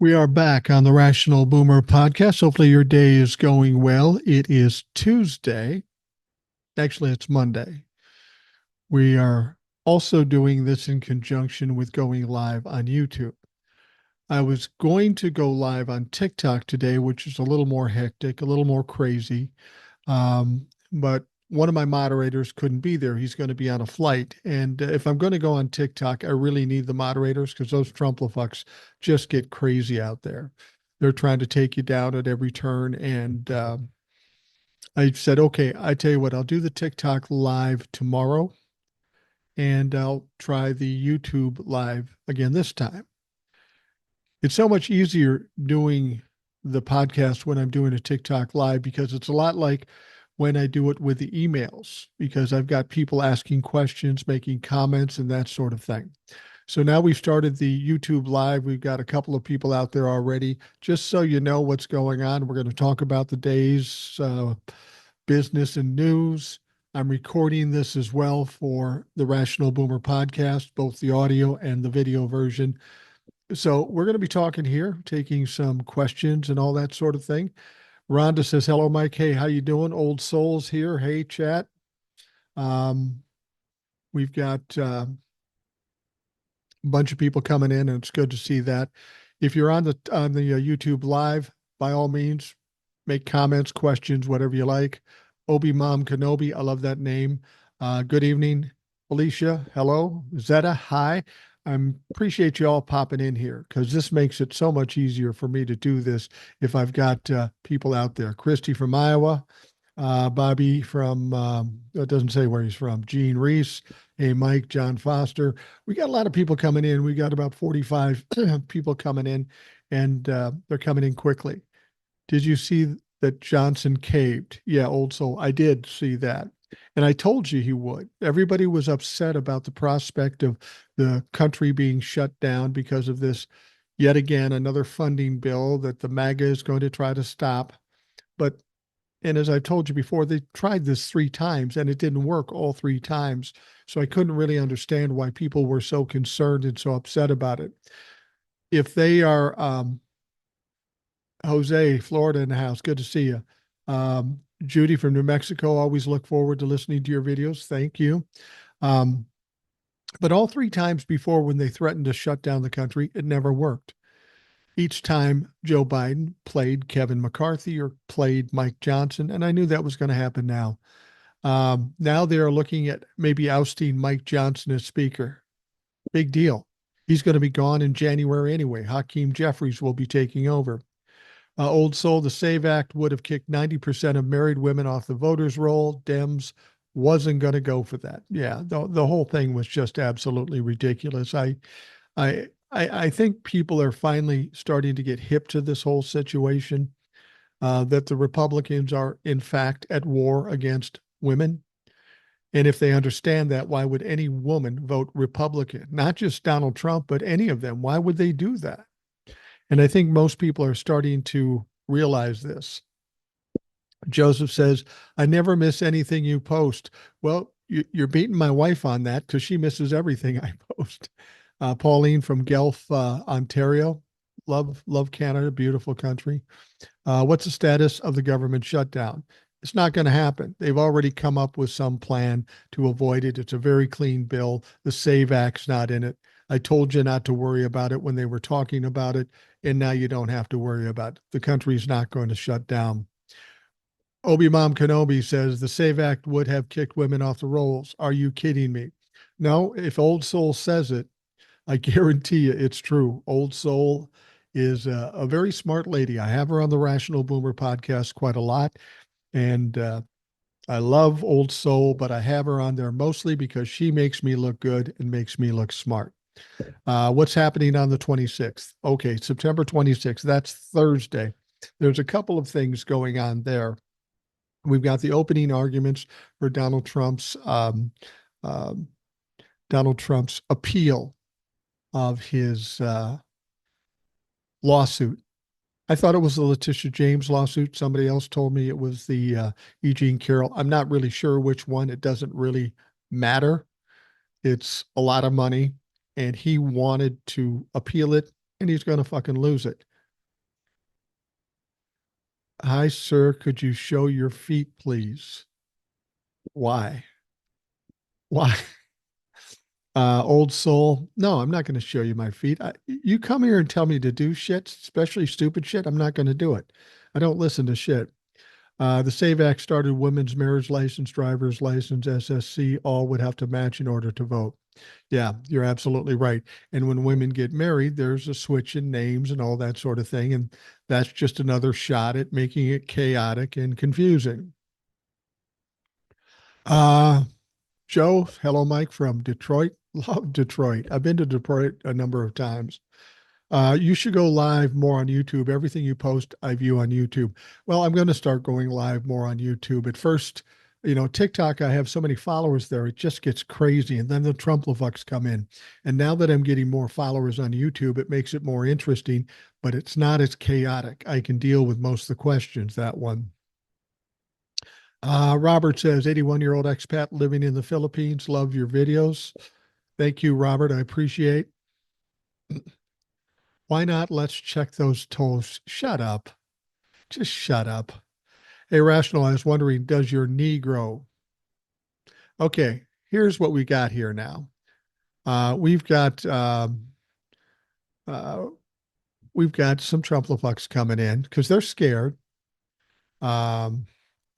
We are back on the Rational Boomer podcast. Hopefully, your day is going well. It is Tuesday. Actually, it's Monday. We are also doing this in conjunction with going live on YouTube. I was going to go live on TikTok today, which is a little more hectic, a little more crazy. But one of my moderators couldn't be there. He's going to be on a flight. And if I'm going to go on TikTok, I really need the moderators because those Trumplafucks just get crazy out there. They're trying to take you down at every turn. And I said, okay, I tell you what, I'll do the TikTok live tomorrow and I'll try the YouTube live again this time. It's so much easier doing the podcast when I'm doing a TikTok live because it's a lot like when I do it with the emails because I've got people asking questions, making comments, and that sort of thing. So now we've started the YouTube live. We've got a couple of people out there already. Just so you know what's going on, we're going to talk about the day's business and news. I'm recording this as well for the Rational Boomer podcast, both the audio and the video version. So we're going to be talking here, taking some questions and all that sort of thing. Rhonda says, hello, Mike. Hey, how you doing? Old Souls here. Hey, chat. We've got a bunch of people coming in, and it's good to see that. If you're on the YouTube live, by all means, make comments, questions, whatever you like. Obi Mom Kenobi, I love that name. Good evening, Alicia. Hello, Zeta. Hi. I appreciate you all popping in here because this makes it so much easier for me to do this if I've got people out there. Christy from Iowa, Bobby from, it doesn't say where he's from, Gene Reese, hey, Mike, John Foster. We got a lot of people coming in. We got about 45 people coming in, and they're coming in quickly. Did you see that Johnson caved? Yeah, Old Soul. I did see that. And I told you he would. Everybody was upset about the prospect of the country being shut down because of this, yet again, another funding bill that the MAGA is going to try to stop. But, and as I've told you before, they tried this 3 times and it didn't work all 3 times. So I couldn't really understand why people were so concerned and so upset about it. If they are, Jose, Florida in the house, good to see you. Judy from New Mexico, always look forward to listening to your videos. Thank you. But all 3 times before when they threatened to shut down the country, it never worked. Each time Joe Biden played Kevin McCarthy or played Mike Johnson, and I knew that was going to happen now. Now they're looking at maybe ousting Mike Johnson as speaker. Big deal. He's going to be gone in January anyway. Hakeem Jeffries will be taking over. Old Soul, the SAVE Act would have kicked 90% of married women off the voters' roll. Dems wasn't going to go for that. Yeah, the whole thing was just absolutely ridiculous. I think people are finally starting to get hip to this whole situation, that the Republicans are in fact at war against women. And if they understand that, why would any woman vote Republican? Not just Donald Trump, but any of them. Why would they do that? And I think most people are starting to realize this. Joseph says, I never miss anything you post. Well, you're beating my wife on that because she misses everything I post. Pauline from Guelph, Ontario. Love Canada, beautiful country. What's the status of the government shutdown? It's not going to happen. They've already come up with some plan to avoid it. It's a very clean bill. The SAVE Act's not in it. I told you not to worry about it when they were talking about it, and now you don't have to worry about it. The country's not going to shut down. Obi Mom Kenobi says the SAVE Act would have kicked women off the rolls. Are you kidding me? No, if Old Soul says it, I guarantee you it's true. Old Soul is a very smart lady. I have her on the Rational Boomer podcast quite a lot. And I love Old Soul, but I have her on there mostly because she makes me look good and makes me look smart. What's happening on the 26th? Okay, September 26th. That's Thursday. There's a couple of things going on there. We've got the opening arguments for Donald Trump's appeal of his lawsuit. I thought it was the Letitia James lawsuit. Somebody else told me it was the E. Jean Carroll. I'm not really sure which one. It doesn't really matter. It's a lot of money, and he wanted to appeal it, and he's going to fucking lose it. Hi, sir. Could you show your feet, please? Why? Why? Old soul. No, I'm not going to show you my feet. You come here and tell me to do shit, especially stupid shit. I'm not going to do it. I don't listen to shit. The SAVE Act started women's marriage license, driver's license, SSC, all would have to match in order to vote. Yeah, you're absolutely right. And when women get married, there's a switch in names and all that sort of thing. And that's just another shot at making it chaotic and confusing. Uh, Joe, hello, Mike from Detroit. Love Detroit. I've been to Detroit a number of times. You should go live more on YouTube. Everything you post, I view on YouTube. Well, I'm going to start going live more on YouTube. At first, TikTok, I have so many followers there, it just gets crazy. And then the Trumplefucks come in. And now that I'm getting more followers on YouTube, it makes it more interesting, but it's not as chaotic. I can deal with most of the questions, that one. Robert says, 81-year-old expat living in the Philippines. Love your videos. Thank you, Robert. I appreciate. Why not? Let's check those toes. Shut up. Just shut up. Hey, Rational, I was wondering, does your knee grow? Okay, here's what we got here now. We've got uh, we've got some Trumplefucks coming in because they're scared. Um,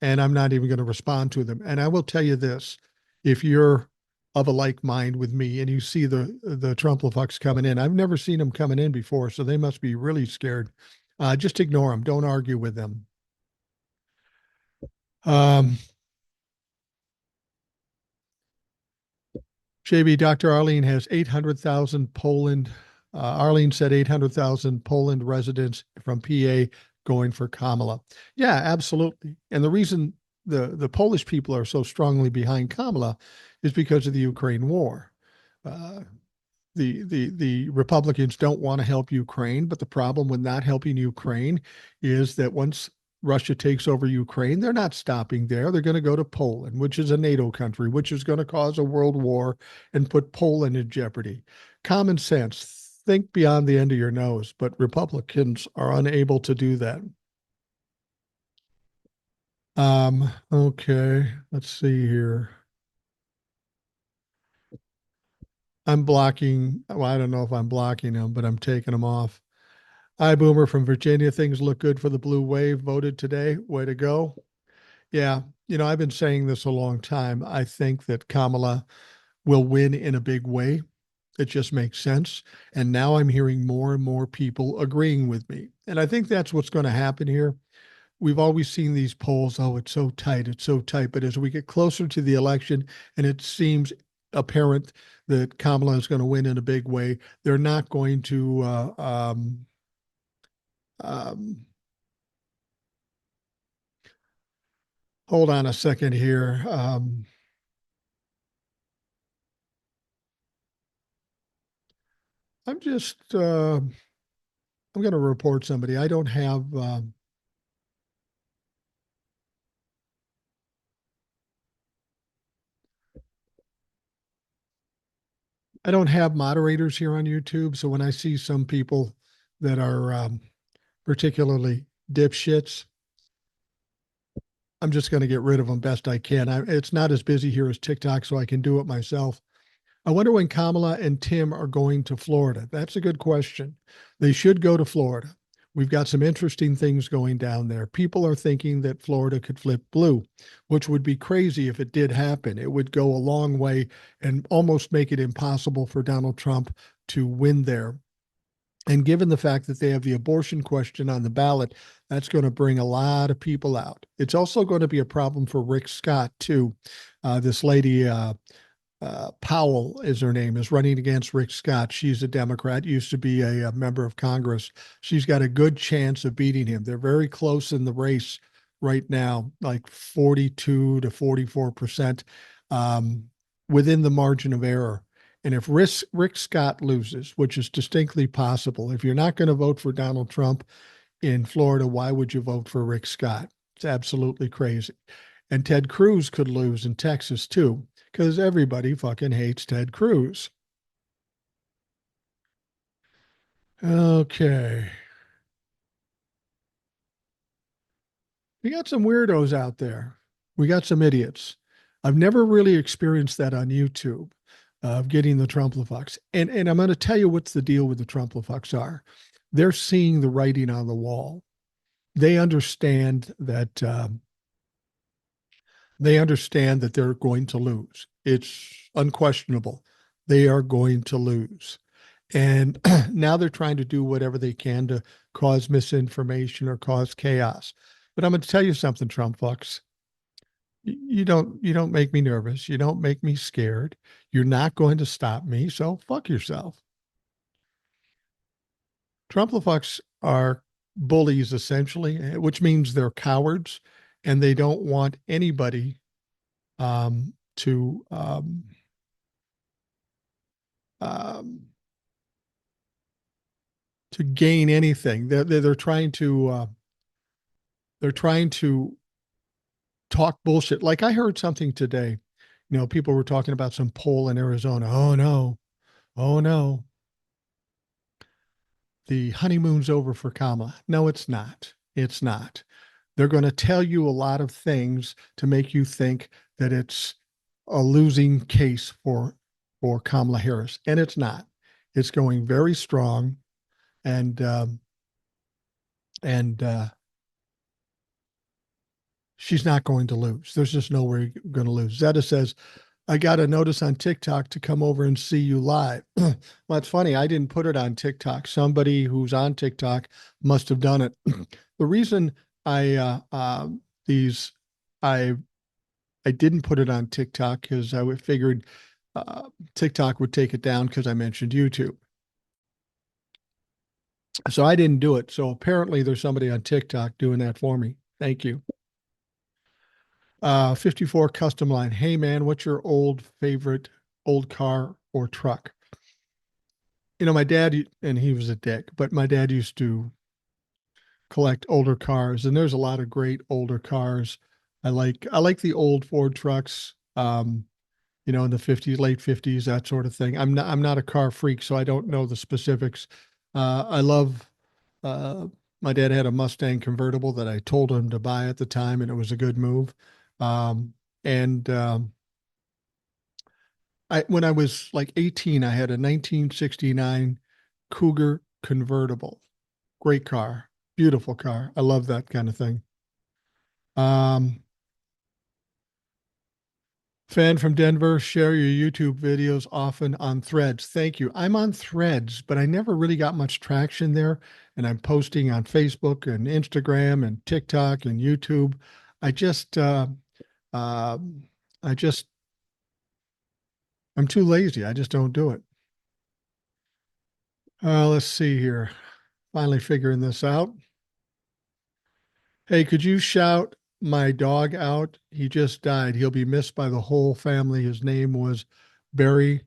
and I'm not even going to respond to them. And I will tell you this: if you're of a like mind with me and you see the Trumplefucks coming in, I've never seen them coming in before, so they must be really scared. Just ignore them. Don't argue with them. Um, JB, Dr. Arlene has 800,000 Poland. Arlene said 800,000 Poland residents from PA going for Kamala. Yeah, absolutely. And the reason the Polish people are so strongly behind Kamala is because of the Ukraine war. Uh, the Republicans don't want to help Ukraine, but the problem with not helping Ukraine is that once Russia takes over Ukraine, they're not stopping there. They're going to go to Poland, which is a NATO country, which is going to cause a world war and put Poland in jeopardy. Common sense. Think beyond the end of your nose, but Republicans are unable to do that. Okay, let's see here. I'm blocking, well, I don't know if I'm blocking them, but I'm taking them off. Hi, Boomer from Virginia. Things look good for the blue wave. Voted today. Way to go. Yeah. I've been saying this a long time. I think that Kamala will win in a big way. It just makes sense. And now I'm hearing more and more people agreeing with me. And I think that's what's going to happen here. We've always seen these polls. Oh, it's so tight. It's so tight. But as we get closer to the election and it seems apparent that Kamala is going to win in a big way, they're not going to um, hold on a second here. I'm just, I'm going to report somebody. I don't have, I don't have moderators here on YouTube. So when I see some people that are particularly dipshits, I'm just going to get rid of them best I can. It's not as busy here as TikTok, so I can do it myself. I wonder when Kamala and Tim are going to Florida. That's a good question. They should go to Florida. We've got some interesting things going down there. People are thinking that Florida could flip blue, which would be crazy if it did happen. It would go a long way and almost make it impossible for Donald Trump to win there. And given the fact that they have the abortion question on the ballot, that's going to bring a lot of people out. It's also going to be a problem for Rick Scott, too. This lady, Powell is her name, is running against Rick Scott. She's a Democrat, used to be a member of Congress. She's got a good chance of beating him. They're very close in the race right now, like 42 to 44%, um, within the margin of error. And if Rick Scott loses, which is distinctly possible, if you're not going to vote for Donald Trump in Florida, why would you vote for Rick Scott? It's absolutely crazy. And Ted Cruz could lose in Texas too, because everybody fucking hates Ted Cruz. Okay. We got some weirdos out there. We got some idiots. I've never really experienced that on YouTube of getting the Trumplafucks. And I'm going to tell you what's the deal with the Trumplafucks are. They're seeing the writing on the wall. They understand that they're going to lose. It's unquestionable. They are going to lose. And now they're trying to do whatever they can to cause misinformation or cause chaos. But I'm going to tell you something, Trump fucks. You don't make me nervous. You don't make me scared. You're not going to stop me. So fuck yourself. Trump fucks are bullies essentially, which means they're cowards and they don't want anybody um, to um, to gain anything. They're trying to talk bullshit. Like I heard something today. People were talking about some poll in Arizona. Oh no, oh no, the honeymoon's over for Kamala. No, it's not. It's not. They're going to tell you a lot of things to make you think that it's a losing case for Kamala Harris, and it's not. It's going very strong, and and she's not going to lose. There's just no way you're going to lose. Zeta says, I got a notice on TikTok to come over and see you live. Well, it's funny. I didn't put it on TikTok. Somebody who's on TikTok must have done it. The reason I these I I didn't put it on TikTok because figured TikTok would take it down because I mentioned YouTube. So I didn't do it. So apparently there's somebody on TikTok doing that for me. Thank you. 54 custom line. Hey man, what's your favorite old car or truck? My dad, and he was a dick, but my dad used to collect older cars, and there's a lot of great older cars. I like the old Ford trucks, in the 50s, late 50s, that sort of thing. I'm not a car freak, so I don't know the specifics. I love uh my dad had a Mustang convertible that I told him to buy at the time, and it was a good move. And when I was like 18, I had a 1969 Cougar convertible. Great car, beautiful car. I love that kind of thing. Um, Fan from Denver, share your YouTube videos often on Threads. Thank you. I'm on Threads, but I never really got much traction there. And I'm posting on Facebook and Instagram and TikTok and YouTube. I just, uh, I just, I'm too lazy. I just don't do it. Let's see here. Finally figuring this out. Hey, could you shout my dog out? He just died. He'll be missed by the whole family. His name was Barry.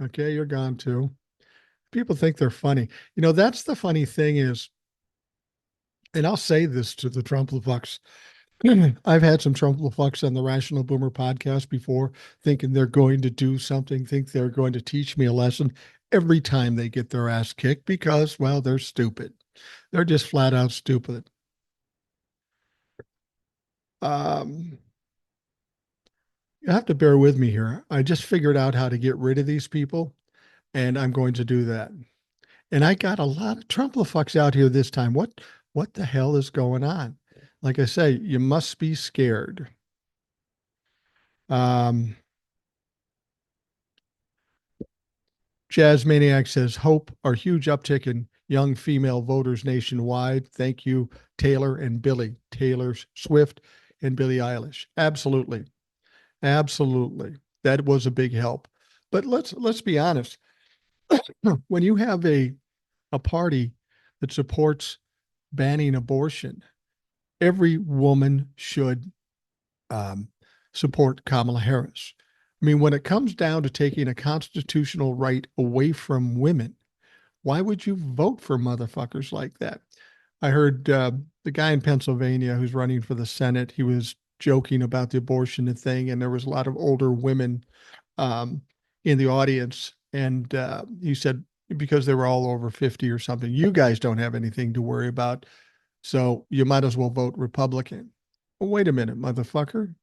Okay, you're gone too. People think they're funny. That's the funny thing is, and I'll say this to the Trumplafucks. I've had some Trumplafucks on the Rational Boomer podcast before, thinking they're going to do something, think they're going to teach me a lesson. Every time they get their ass kicked because, well, they're stupid. They're just flat out stupid. Um, you have to bear with me here. I just figured out how to get rid of these people, and I'm going to do that. And I got a lot of Trumplafucks out here this time. What the hell is going on? Like I say, you must be scared. Um, Jazz Maniac says, hope our huge uptick in young female voters nationwide. Thank you, Taylor and Billy. Taylor Swift and Billie Eilish. Absolutely. Absolutely. That was a big help. But let's be honest. When you have a party that supports banning abortion, every woman should um, support Kamala Harris. I mean, when it comes down to taking a constitutional right away from women, why would you vote for motherfuckers like that? I heard the guy in Pennsylvania who's running for the Senate, he was joking about the abortion thing, and there was a lot of older women um, in the audience. And he said, because they were all over 50 or something, you guys don't have anything to worry about. So you might as well vote Republican. Well, wait a minute, motherfucker.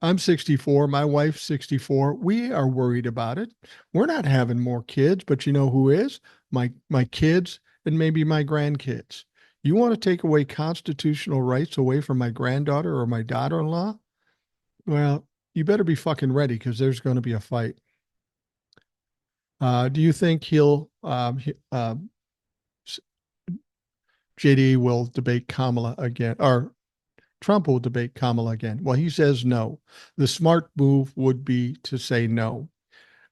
I'm 64. My wife's 64. We are worried about it. We're not having more kids, but you know who is? My kids and maybe my grandkids. You want to take away constitutional rights away from my granddaughter or my daughter-in-law? Well, you better be fucking ready because there's going to be a fight. Do you think JD will debate Kamala again, or Trump will debate Kamala again? Well, he says no. The smart move would be to say no.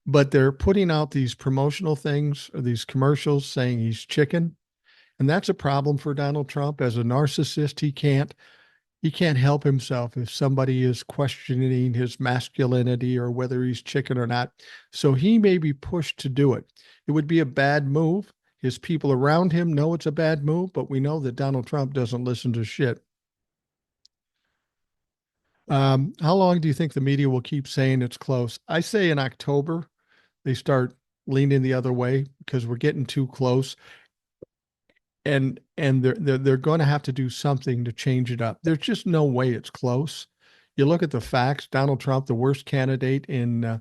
But they're putting out these promotional things or these commercials saying he's chicken. And that's a problem for Donald Trump. As a narcissist, he can't help himself if somebody is questioning his masculinity or whether he's chicken or not. So he may be pushed to do it. It would be a bad move. His people around him know it's a bad move, but we know that Donald Trump doesn't listen to shit. How long do you think the media will keep saying it's close? I say in October, they start leaning the other way because we're getting too close. And they're going to have to do something to change it up. There's just no way it's close. You look at the facts. Donald Trump, the worst candidate in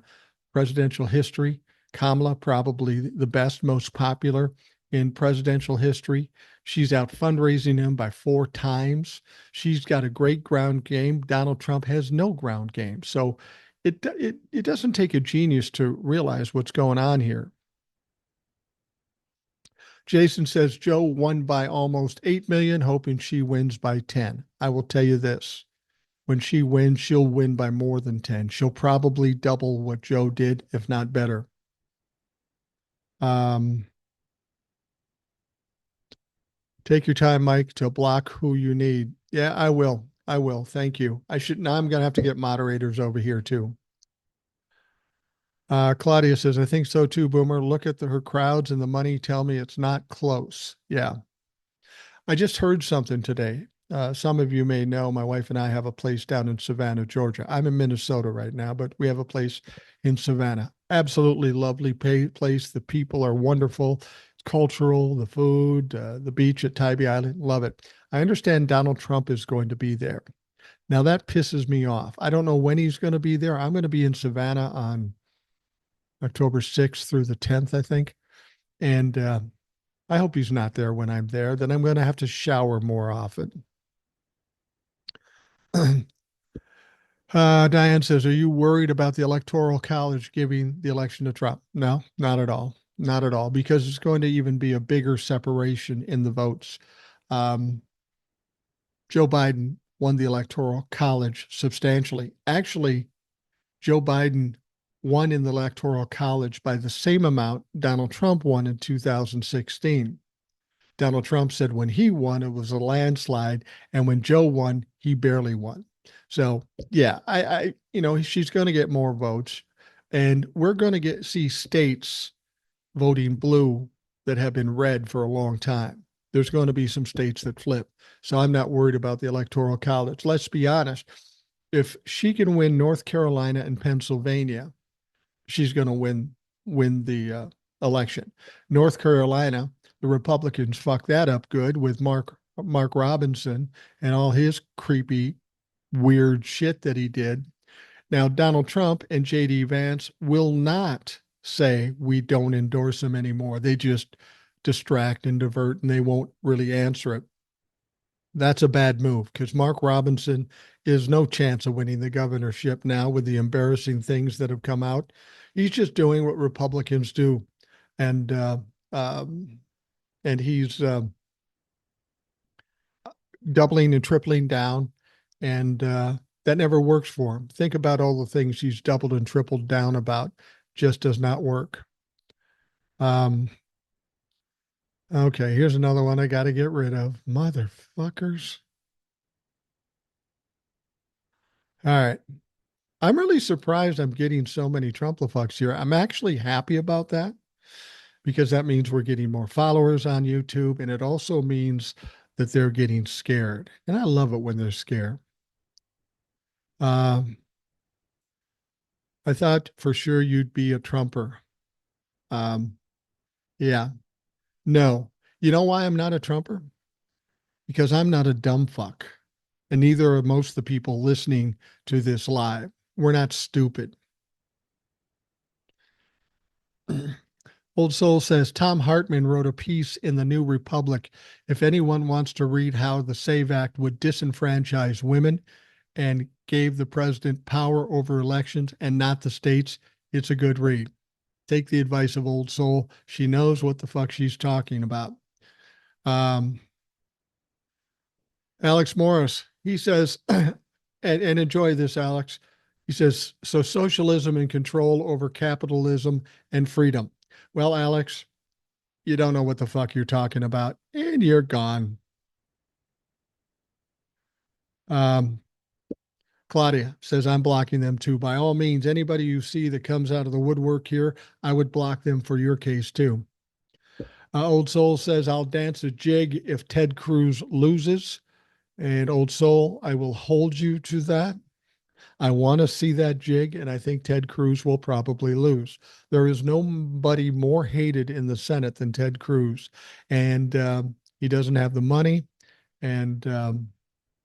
presidential history. Kamala, probably the best, most popular in presidential history. She's out fundraising him by 4 times. She's got a great ground game. Donald Trump has no ground game. So it doesn't take a genius to realize what's going on here. Jason says Joe won by almost 8 million, hoping she wins by 10. I will tell you this. When she wins, she'll win by more than 10. She'll probably double what Joe did, if not better. Um, Take your time, Mike, to block who you need. Yeah, I will. I will. Thank you. I should now I'm gonna have to get moderators over here too. Claudia says, I think so too, Boomer. Look at her crowds and the money. Tell me it's not close. Yeah. I just heard something today. Some of you may know my wife and I have a place down in Savannah, Georgia. I'm in Minnesota right now, but we have a place in Savannah. Absolutely lovely place. The people are wonderful. It's cultural, the food, the beach at Tybee Island. Love it. I understand Donald Trump is going to be there. Now that pisses me off. I don't know when he's going to be there. I'm going to be in Savannah on October 6th through the 10th, I think. And I hope he's not there when I'm there. Then I'm going to have to shower more often. Diane says, are you worried about the Electoral College giving the election to Trump? No, not at all. Not at all, because it's going to even be a bigger separation in the votes. Joe Biden won the Electoral College substantially. Actually, Joe Biden won in the Electoral College by the same amount Donald Trump won in 2016. Donald Trump said when he won, it was a landslide. And when Joe won, he barely won. So yeah, she's going to get more votes, and we're going to see states voting blue that have been red for a long time. There's going to be some states that flip. So I'm not worried about the Electoral College. Let's be honest. If she can win North Carolina and Pennsylvania, she's going to win the election. North Carolina, the Republicans fucked that up good with Mark Robinson and all his creepy, weird shit that he did. Now, Donald Trump and J.D. Vance will not say we don't endorse him anymore. They just distract and divert, and they won't really answer it. That's a bad move because Mark Robinson is no chance of winning the governorship now with the embarrassing things that have come out. He's just doing what Republicans do, and um, he's doubling and tripling down, and that never works for him. Think about all the things he's doubled and tripled down about. Just does not work. Okay, here's another one I got to get rid of. Motherfuckers. All right. I'm really surprised I'm getting so many Trumplafucks here. I'm actually happy about that because that means we're getting more followers on YouTube. And it also means that they're getting scared. And I love it when they're scared. Um, I thought for sure you'd be a Trumper. Yeah. No. You know why I'm not a Trumper? because I'm not a dumb fuck. And neither are most of the people listening to this live. We're not stupid. Old Soul says Tom Hartman wrote a piece in the New Republic. If anyone wants to read how the SAVE Act would disenfranchise women and gave the president power over elections and not the states, it's a good read. Take the advice of Old Soul. She knows what the fuck she's talking about. Alex Morris, he says, and enjoy this, Alex. He says, so socialism and control over capitalism and freedom. Well, Alex, you don't know what the fuck you're talking about, and you're gone. Claudia says, I'm blocking them too. By all means, anybody you see that comes out of the woodwork here, I would block them for your case too. Old Soul says, I'll dance a jig if Ted Cruz loses. And Old Soul, I will hold you to that. I want to see that jig, and I think Ted Cruz will probably lose. There is nobody more hated in the Senate than Ted Cruz, and he doesn't have the money, and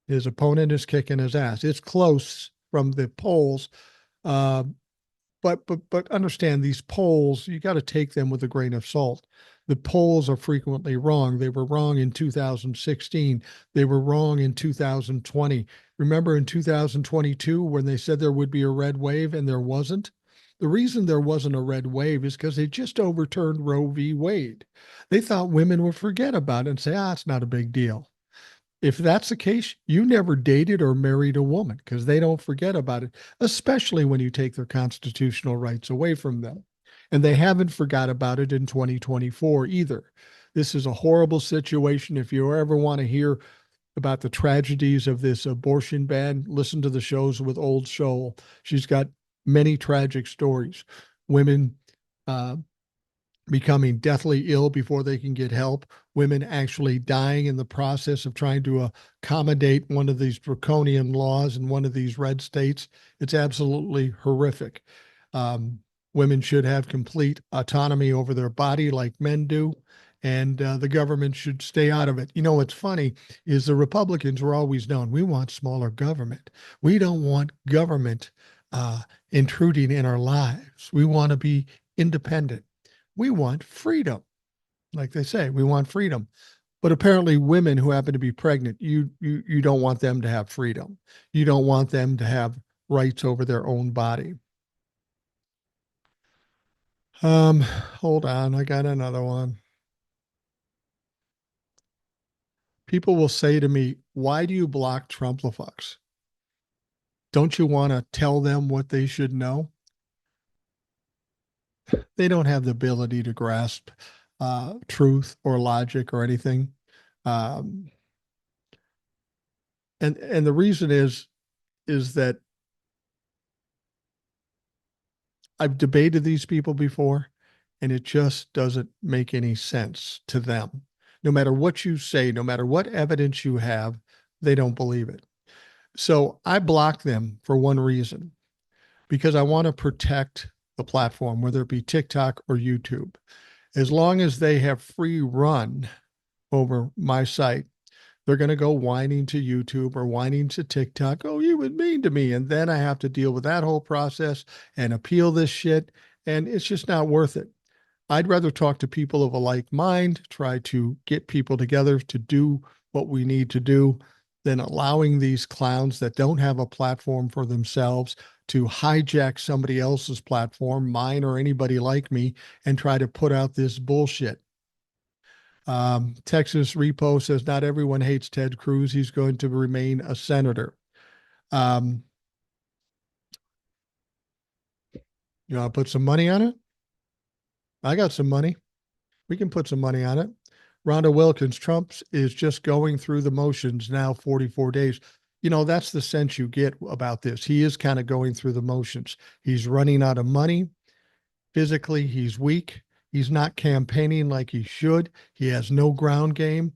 his opponent is kicking his ass. It's close from the polls, but understand these polls, you got to take them with a grain of salt. The polls are frequently wrong. They were wrong in 2016. They were wrong in 2020. Remember in 2022 when they said there would be a red wave and there wasn't? The reason there wasn't a red wave is because they just overturned Roe v. Wade. They thought women would forget about it and say, it's not a big deal. If that's the case, you never dated or married a woman because they don't forget about it, especially when you take their constitutional rights away from them. And they haven't forgot about it in 2024 either. This is a horrible situation. If you ever want to hear about the tragedies of this abortion ban, listen to the shows with Old Soul. She's got many tragic stories. Women becoming deathly ill before they can get help, women actually dying in the process of trying to accommodate one of these draconian laws in one of these red states. It's absolutely horrific. Women should have complete autonomy over their body like men do, and the government should stay out of it. You know, what's funny is the Republicans were always known, we want smaller government. We don't want government intruding in our lives. We want to be independent. We want freedom. Like they say, we want freedom. But apparently women who happen to be pregnant, you don't want them to have freedom. You don't want them to have rights over their own body. Hold on, I got another one. People will say to me, why do you block Trumplafucks? Don't you want to tell them what they should know? They don't have the ability to grasp truth or logic or anything. And the reason is that I've debated these people before, and it just doesn't make any sense to them. No matter what you say, no matter what evidence you have, they don't believe it. So I block them for one reason, because I want to protect the platform, whether it be TikTok or YouTube. As long as they have free run over my site, they're going to go whining to YouTube or whining to TikTok. Oh, you were mean to me. And then I have to deal with that whole process and appeal this shit. And it's just not worth it. I'd rather talk to people of a like mind, try to get people together to do what we need to do, than allowing these clowns that don't have a platform for themselves to hijack somebody else's platform, mine or anybody like me, and try to put out this bullshit. Texas Repo says, not everyone hates Ted Cruz. He's going to remain a senator. You want to put some money on it? I got some money. We can put some money on it. Rhonda Wilkins, Trump is just going through the motions now, 44 days. You know, that's the sense you get about this. He is kind of going through the motions. He's running out of money. Physically, he's weak. He's not campaigning like he should. He has no ground game.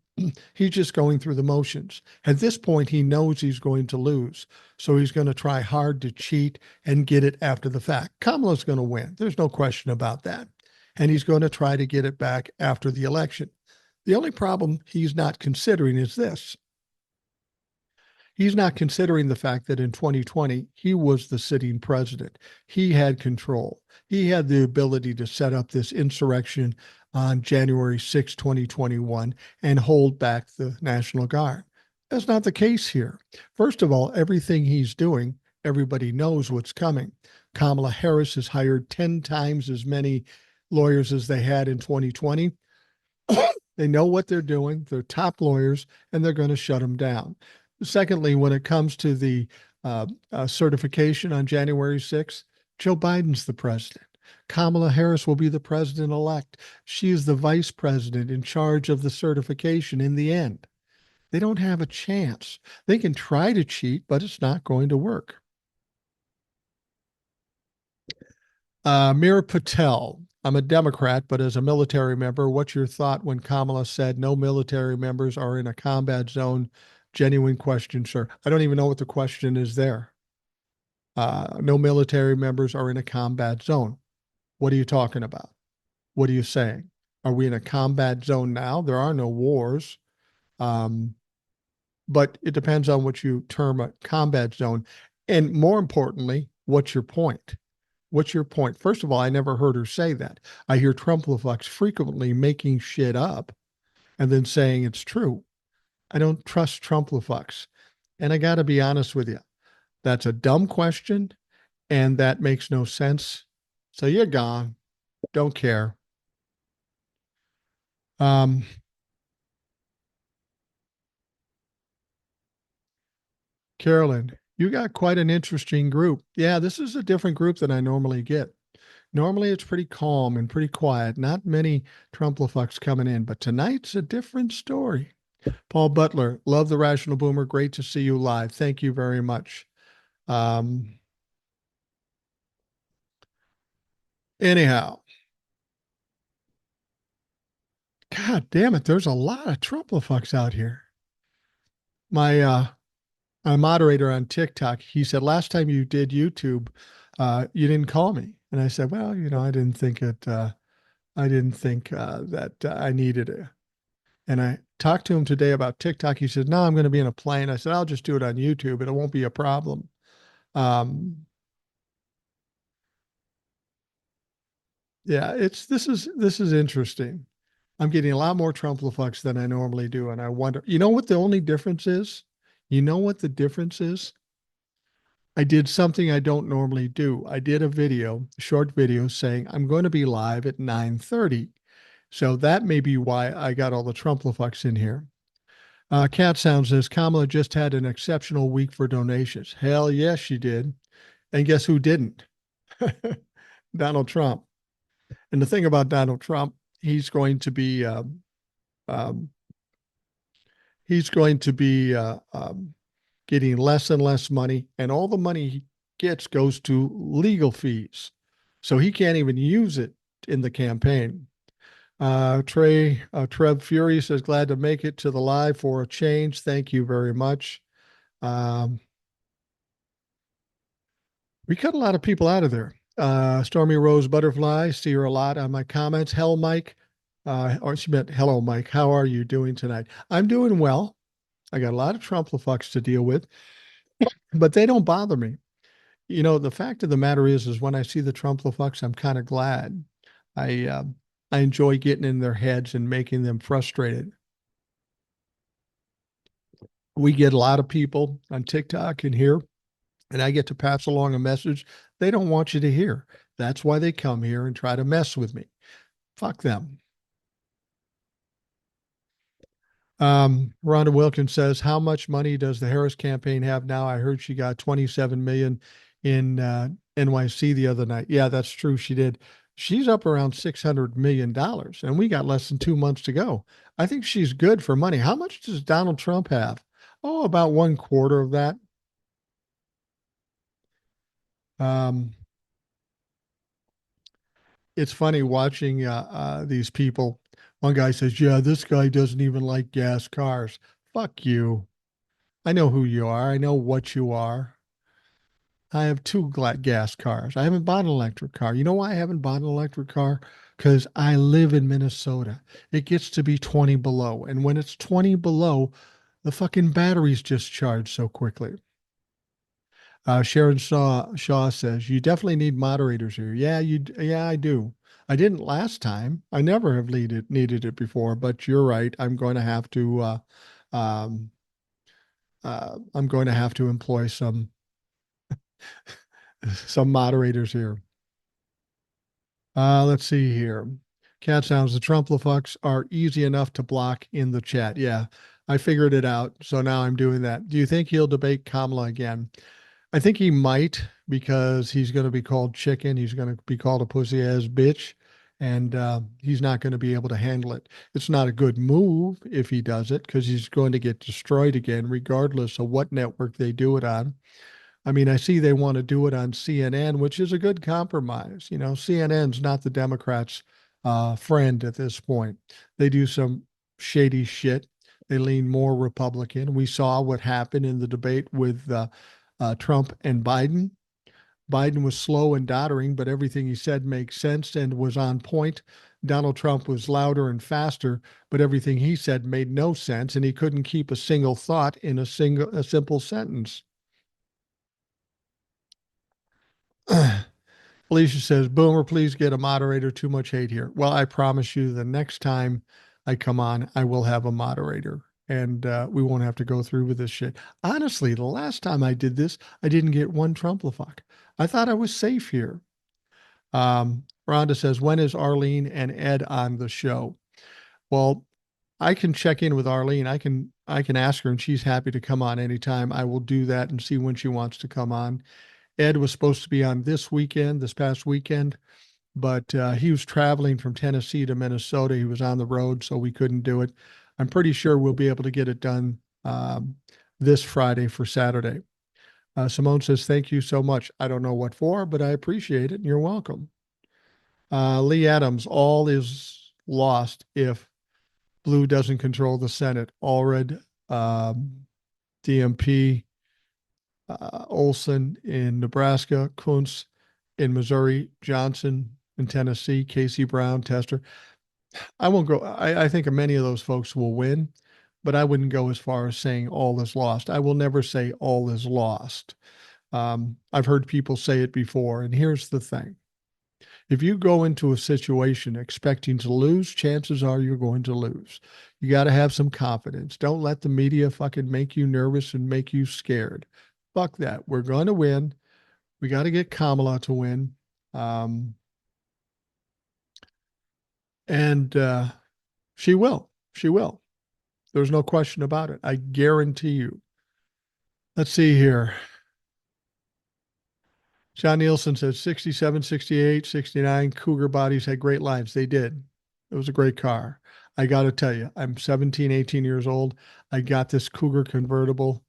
He's just going through the motions. At this point, he knows he's going to lose. So he's going to try hard to cheat and get it after the fact. Kamala's going to win. There's no question about that. And he's going to try to get it back after the election. The only problem he's not considering is this. He's not considering the fact that in 2020, he was the sitting president. He had control. He had the ability to set up this insurrection on January 6, 2021, and hold back the National Guard. That's not the case here. First of all, everything he's doing, everybody knows what's coming. Kamala Harris has hired 10 times as many lawyers as they had in 2020. They know what they're doing. They're top lawyers, and they're going to shut them down. Secondly, when it comes to the certification on January 6th, Joe Biden's the president. Kamala Harris will be the president elect. She is the vice president in charge of the certification in the end. They don't have a chance. They can try to cheat, but it's not going to work. Mira Patel, I'm a Democrat, but as a military member, what's your thought when Kamala said no military members are in a combat zone? Genuine question, sir. I don't even know what the question is there. No military members are in a combat zone. What are you talking about? What are you saying? Are we in a combat zone now? There are no wars. But it depends on what you term a combat zone. And more importantly, what's your point? What's your point? First of all, I never heard her say that. I hear Trump-lefucks frequently making shit up and then saying it's true. I don't trust Trump-lefucks. And I got to be honest with you. That's a dumb question, and that makes no sense. So you're gone. Don't care. Carolyn, you got quite an interesting group. Yeah, this is a different group than I normally get. Normally it's pretty calm and pretty quiet. Not many Trump-lefucks coming in, but tonight's a different story. Paul Butler, love the Rational Boomer. Great to see you live. Thank you very much. Anyhow, God damn it, there's a lot of Trump-lefucks out here. My moderator on TikTok, he said, last time you did YouTube, you didn't call me. And I said, well, I didn't think that I needed it. And I talked to him today about TikTok. He said, no, I'm going to be in a plane. I said, I'll just do it on YouTube. It won't be a problem. Yeah, this is interesting. I'm getting a lot more Trump-lefucks than I normally do. And I wonder, you know what the only difference is? You know what the difference is? I did something I don't normally do. I did a short video saying I'm going to be live at 9:30. So that may be why I got all the Trump-lefucks in here. Cat Sound says Kamala just had an exceptional week for donations. Hell yes, she did. And guess who didn't? Donald Trump. And the thing about Donald Trump, he's going to be getting less and less money, and all the money he gets goes to legal fees. So he can't even use it in the campaign. Trev Fury says, glad to make it to the live for a change. Thank you very much. We cut a lot of people out of there. Stormy Rose Butterfly, see her a lot on my comments. Hell, Mike. Or she meant, hello, Mike. How are you doing tonight? I'm doing well. I got a lot of Trump-lefucks to deal with, but they don't bother me. The fact of the matter is when I see the Trump-lefucks, I'm kind of glad. I enjoy getting in their heads and making them frustrated. We get a lot of people on TikTok and here, and I get to pass along a message they don't want you to hear. That's why they come here and try to mess with me. Fuck them. Rhonda Wilkins says, how much money does the Harris campaign have now? I heard she got 27 million in NYC the other night. Yeah, that's true. She did. She's up around $600 million, and we got less than 2 months to go. I think she's good for money. How much does Donald Trump have? Oh, about 1/4 of that. It's funny watching these people. One guy says, yeah, this guy doesn't even like gas cars. Fuck you. I know who you are. I know what you are. I have two gas cars. I haven't bought an electric car. You know why I haven't bought an electric car? because I live in Minnesota. It gets to be 20 below. And when it's 20 below, the fucking batteries just charge so quickly. Shaw says, you definitely need moderators here. Yeah, I do. I didn't last time. I never have needed it before, but you're right. Um, I'm going to have to employ some moderators here. Let's see here. Cat sounds. The Trumplafucks are easy enough to block in the chat. Yeah, I figured it out. So now I'm doing that. Do you think he'll debate Kamala again? I think he might because he's going to be called chicken. He's going to be called a pussy ass bitch, and he's not going to be able to handle it. It's not a good move if he does it because he's going to get destroyed again, regardless of what network they do it on. I mean, I see they want to do it on CNN, which is a good compromise. You know, CNN's not the Democrats' friend at this point. They do some shady shit. They lean more Republican. We saw what happened in the debate with Trump and Biden. Biden was slow and doddering, but everything he said makes sense and was on point. Donald Trump was louder and faster, but everything he said made no sense, and he couldn't keep a single thought in a simple sentence. Alicia says, Boomer, please get a moderator. Too much hate here. Well, I promise you the next time I come on, I will have a moderator and we won't have to go through with this shit. Honestly, the last time I did this, I didn't get one Trumplafuck. I thought I was safe here. Rhonda says, when is Arlene and Ed on the show? Well, I can check in with Arlene. I can ask her and she's happy to come on anytime. I will do that and see when she wants to come on. Ed was supposed to be on this past weekend, but he was traveling from Tennessee to Minnesota. He was on the road, so we couldn't do it. I'm pretty sure we'll be able to get it done this Friday for Saturday. Simone says, thank you so much. I don't know what for, but I appreciate it, and you're welcome. Lee Adams, all is lost if Blue doesn't control the Senate. Allred, DMP, Olson in Nebraska, Kuntz in Missouri, Johnson in Tennessee, Casey Brown, Tester. I won't go. I think many of those folks will win, but I wouldn't go as far as saying all is lost. I will never say all is lost. I've heard people say it before, and here's the thing. If you go into a situation expecting to lose, chances are you're going to lose. You got to have some confidence. Don't let the media fucking make you nervous and make you scared. Fuck that. We're going to win. We got to get Kamala to win. And she will. She will. There's no question about it. I guarantee you. Let's see here. John Nielsen says 67, 68, 69 Cougar bodies had great lives. They did. It was a great car. I got to tell you, I'm 17, 18 years old. I got this Cougar convertible.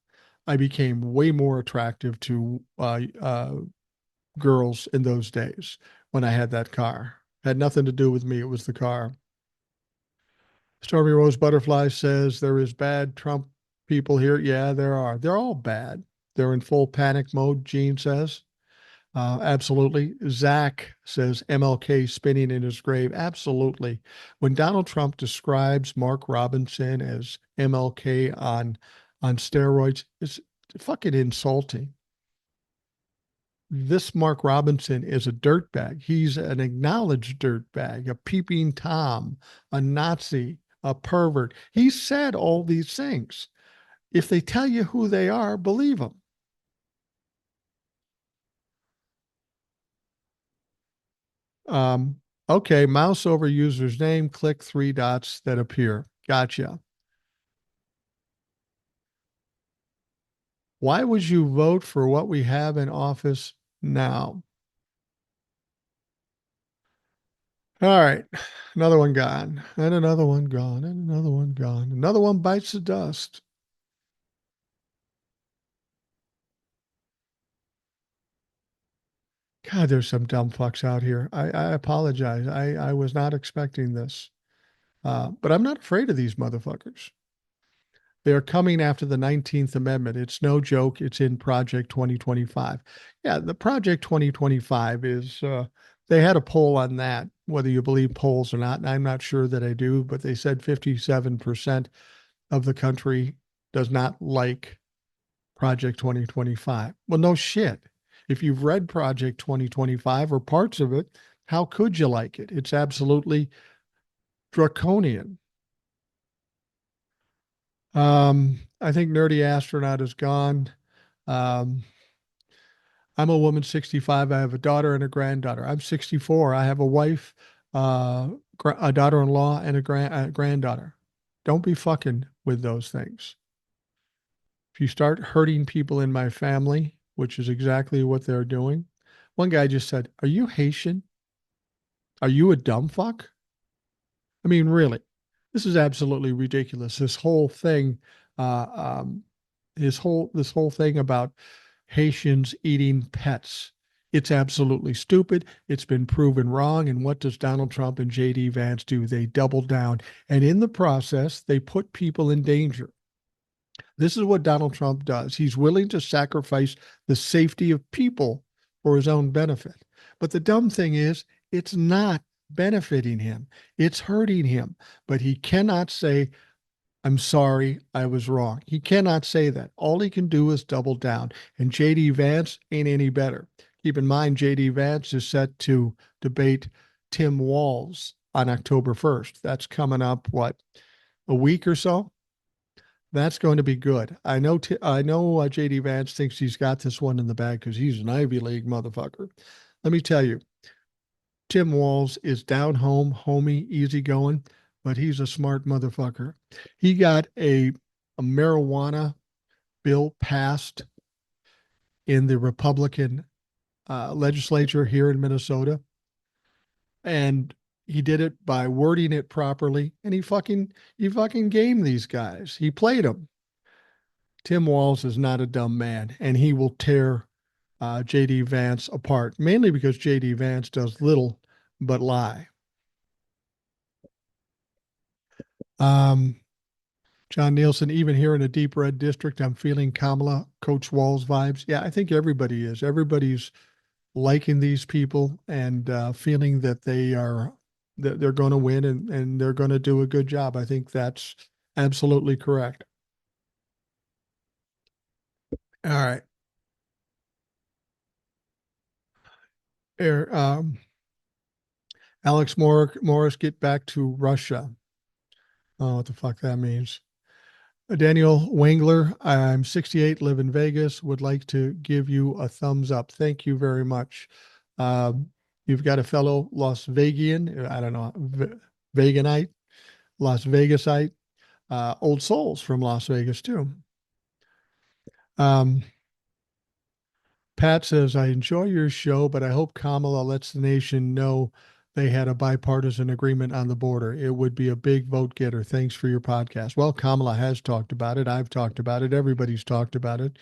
I became way more attractive to girls in those days when I had that car. Had nothing to do with me. It was the car. Stormy Rose Butterfly says there is bad Trump people here. Yeah, there are. They're all bad. They're in full panic mode, Gene says. Absolutely. Zach says MLK spinning in his grave. Absolutely. When Donald Trump describes Mark Robinson as MLK on steroids, it's fucking insulting. This Mark Robinson is a dirtbag. He's an acknowledged dirtbag, a peeping Tom, a Nazi, a pervert. He said all these things. If they tell you who they are, believe them. Okay, mouse over user's name, click three dots that appear. Gotcha. Why would you vote for what we have in office now? All right, another one gone, and another one gone, and another one gone. Another one bites the dust. God, there's some dumb fucks out here. I apologize. I was not expecting this. But I'm not afraid of these motherfuckers. They're coming after the 19th Amendment. It's no joke. It's in Project 2025. Yeah, the Project 2025 is They had a poll on that, whether you believe polls or not, and I'm not sure that I do, but they said 57% of the country does not like Project 2025. Well, no shit. If you've read Project 2025 or parts of it, how could you like it? It's absolutely draconian. I think Nerdy Astronaut is gone. Um, I'm a woman 65. I have a daughter and a granddaughter. I'm 64. I have a wife, a daughter-in-law, and a granddaughter. Don't be fucking with those things. If you start hurting people in my family, which is exactly what they're doing. One guy just said, "Are you Haitian? Are you a dumb fuck?" I mean, really, this is absolutely ridiculous. This whole thing, uh, um, this whole thing about Haitians eating pets. It's absolutely stupid. It's been proven wrong. And what does Donald Trump and JD Vance do? They double down. And in the process, they put people in danger. This is what Donald Trump does. He's willing to sacrifice the safety of people for his own benefit. But the dumb thing is, it's not benefiting him, it's hurting him. But he cannot say, "I'm sorry, I was wrong." He cannot say that. All he can do is double down. And JD Vance ain't any better. Keep in mind, JD Vance is set to debate Tim Walz on October 1st. That's coming up, what, a week or so? That's going to be good. I know JD Vance thinks he's got this one in the bag because he's an Ivy League motherfucker. Let me tell you, Tim Walz is down home, homey, easygoing, but he's a smart motherfucker. He got a marijuana bill passed in the Republican legislature here in Minnesota, and he did it by wording it properly. And he fucking gamed these guys. He played them. Tim Walz is not a dumb man, and he will tear JD Vance apart, mainly because JD Vance does little but lie. Um, John Nielsen, even here in a deep red district, I'm feeling Kamala, Coach Walz vibes. Yeah, I think everybody is. Everybody's liking these people and feeling that they're going to win and they're going to do a good job. I think that's absolutely correct. All right. Alex Morris, get back to Russia. Oh, what the fuck that means. Daniel Wangler, I'm 68, live in Vegas, would like to give you a thumbs up. Thank you very much. You've got a fellow Las Vegian, I don't know, Veganite, Las Vegasite, old souls from Las Vegas too. Um, Pat says, I enjoy your show, but I hope Kamala lets the nation know they had a bipartisan agreement on the border. It would be a big vote getter. Thanks for your podcast. Well, Kamala has talked about it. I've talked about it. Everybody's talked about it.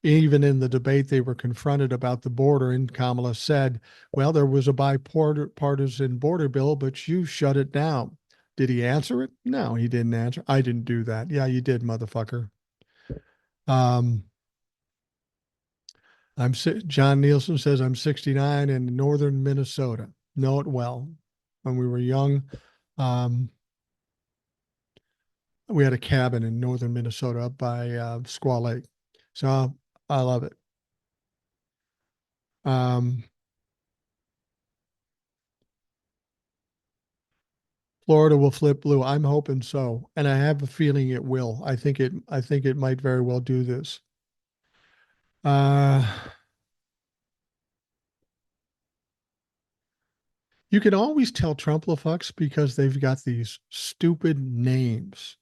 Even in the debate, they were confronted about the border, and Kamala said, well, there was a bipartisan border bill, but you shut it down. Did he answer it? No, he didn't answer. I didn't do that. Yeah, you did, motherfucker. Um, John Nielsen says I'm 69 in northern Minnesota. Know it well. When we were young, um, we had a cabin in northern Minnesota up by Squaw Lake. So I love it. Um, Florida will flip blue. I'm hoping so, and I have a feeling it will. I think it might very well do this. Uh, you can always tell Trumplafucks because they've got these stupid names.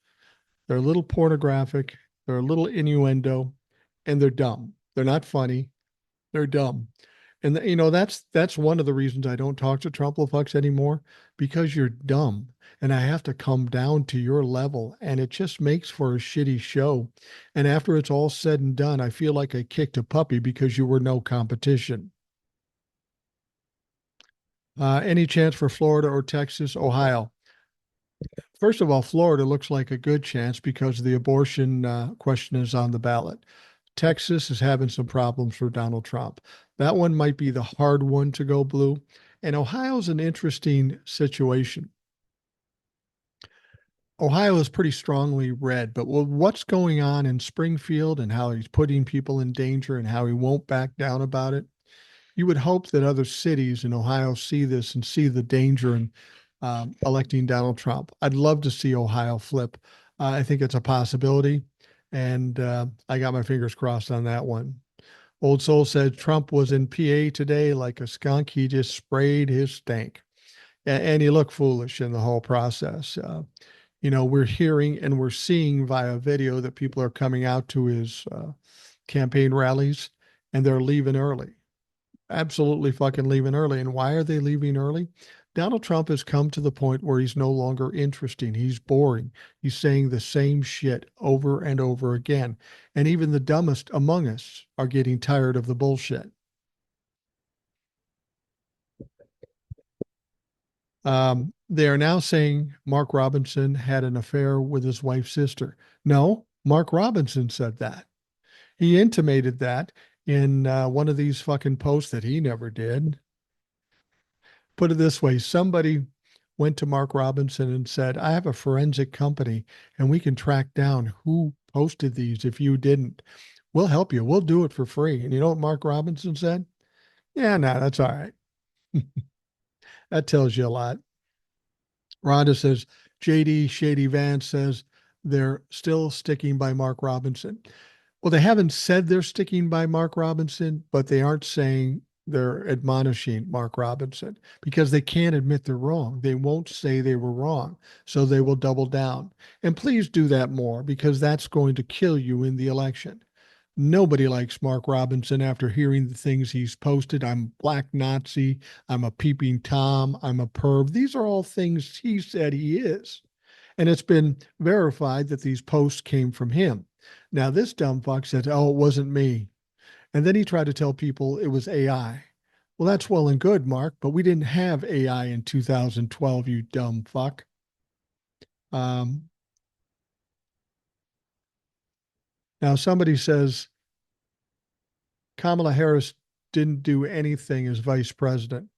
They're a little pornographic, they're a little innuendo, and they're dumb. They're not funny. They're dumb. And you know, that's one of the reasons I don't talk to Trumplafucks anymore, because you're dumb and I have to come down to your level, and it just makes for a shitty show. And after it's all said and done, I feel like I kicked a puppy because you were no competition. Any chance for Florida or Texas, Ohio? First of all, Florida looks like a good chance because the abortion question is on the ballot. Texas is having some problems for Donald Trump. That one might be the hard one to go blue. And Ohio's an interesting situation. Ohio is pretty strongly red, but what's going on in Springfield and how he's putting people in danger and how he won't back down about it, you would hope that other cities in Ohio see this and see the danger in electing Donald Trump. I'd love to see Ohio flip. I think it's a possibility, and I got my fingers crossed on that one. Old Soul said Trump was in PA today like a skunk. He just sprayed his stank, and he looked foolish in the whole process. We're hearing and we're seeing via video that people are coming out to his campaign rallies and they're leaving early. Absolutely fucking leaving early. And why are they leaving early? Donald Trump has come to the point where he's no longer interesting. He's boring. He's saying the same shit over and over again. And even the dumbest among us are getting tired of the bullshit. They are now saying Mark Robinson had an affair with his wife's sister. No, Mark Robinson said that. He intimated that in one of these fucking posts that he never did. Put it this way, somebody went to Mark Robinson and said, I have a forensic company and we can track down who posted these if you didn't. We'll help you. We'll do it for free. And you know what Mark Robinson said? Yeah, no, that's all right. That tells you a lot. Rhonda says, JD Shady Vance says they're still sticking by Mark Robinson. Well, they haven't said they're sticking by Mark Robinson, but they aren't saying they're admonishing Mark Robinson because they can't admit they're wrong. They won't say they were wrong. So they will double down. And please do that more because that's going to kill you in the election. Nobody likes Mark Robinson after hearing the things he's posted. I'm black Nazi. I'm a peeping Tom. I'm a perv. These are all things he said he is. And it's been verified that these posts came from him. Now, this dumb fuck said, oh, it wasn't me. And then he tried to tell people it was AI. Well, that's well and good, Mark, but we didn't have AI in 2012, you dumb fuck. Now, somebody says Kamala Harris didn't do anything as vice president.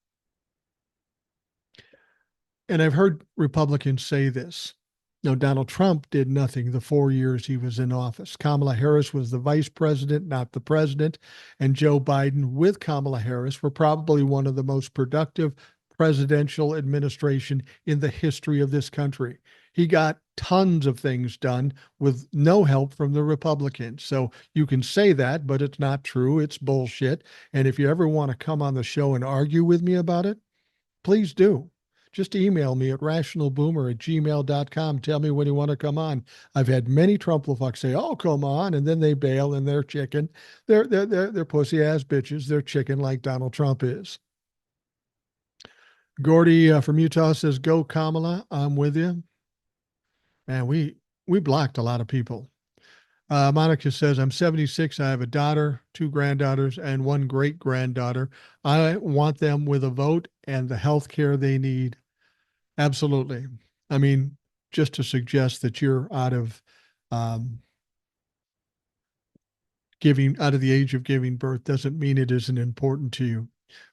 And I've heard Republicans say this. No, Donald Trump did nothing the 4 years he was in office. Kamala Harris was the vice president, not the president. And Joe Biden, with Kamala Harris, were probably one of the most productive presidential administration in the history of this country. He got tons of things done with no help from the Republicans. So you can say that, but it's not true. It's bullshit. And if you ever want to come on the show and argue with me about it, please do. Just email me at rationalboomer@gmail.com. Tell me when you want to come on. I've had many Trump-fucks say, oh, come on, and then they bail and they're chicken. They're pussy ass bitches. They're chicken like Donald Trump is. Gordy from Utah says, go Kamala. I'm with you. Man, we blocked a lot of people. Monica says, I'm 76. I have a daughter, two granddaughters, and one great granddaughter. I want them with a vote and the health care they need. Absolutely. I mean, just to suggest that you're out of out of the age of giving birth doesn't mean it isn't important to you.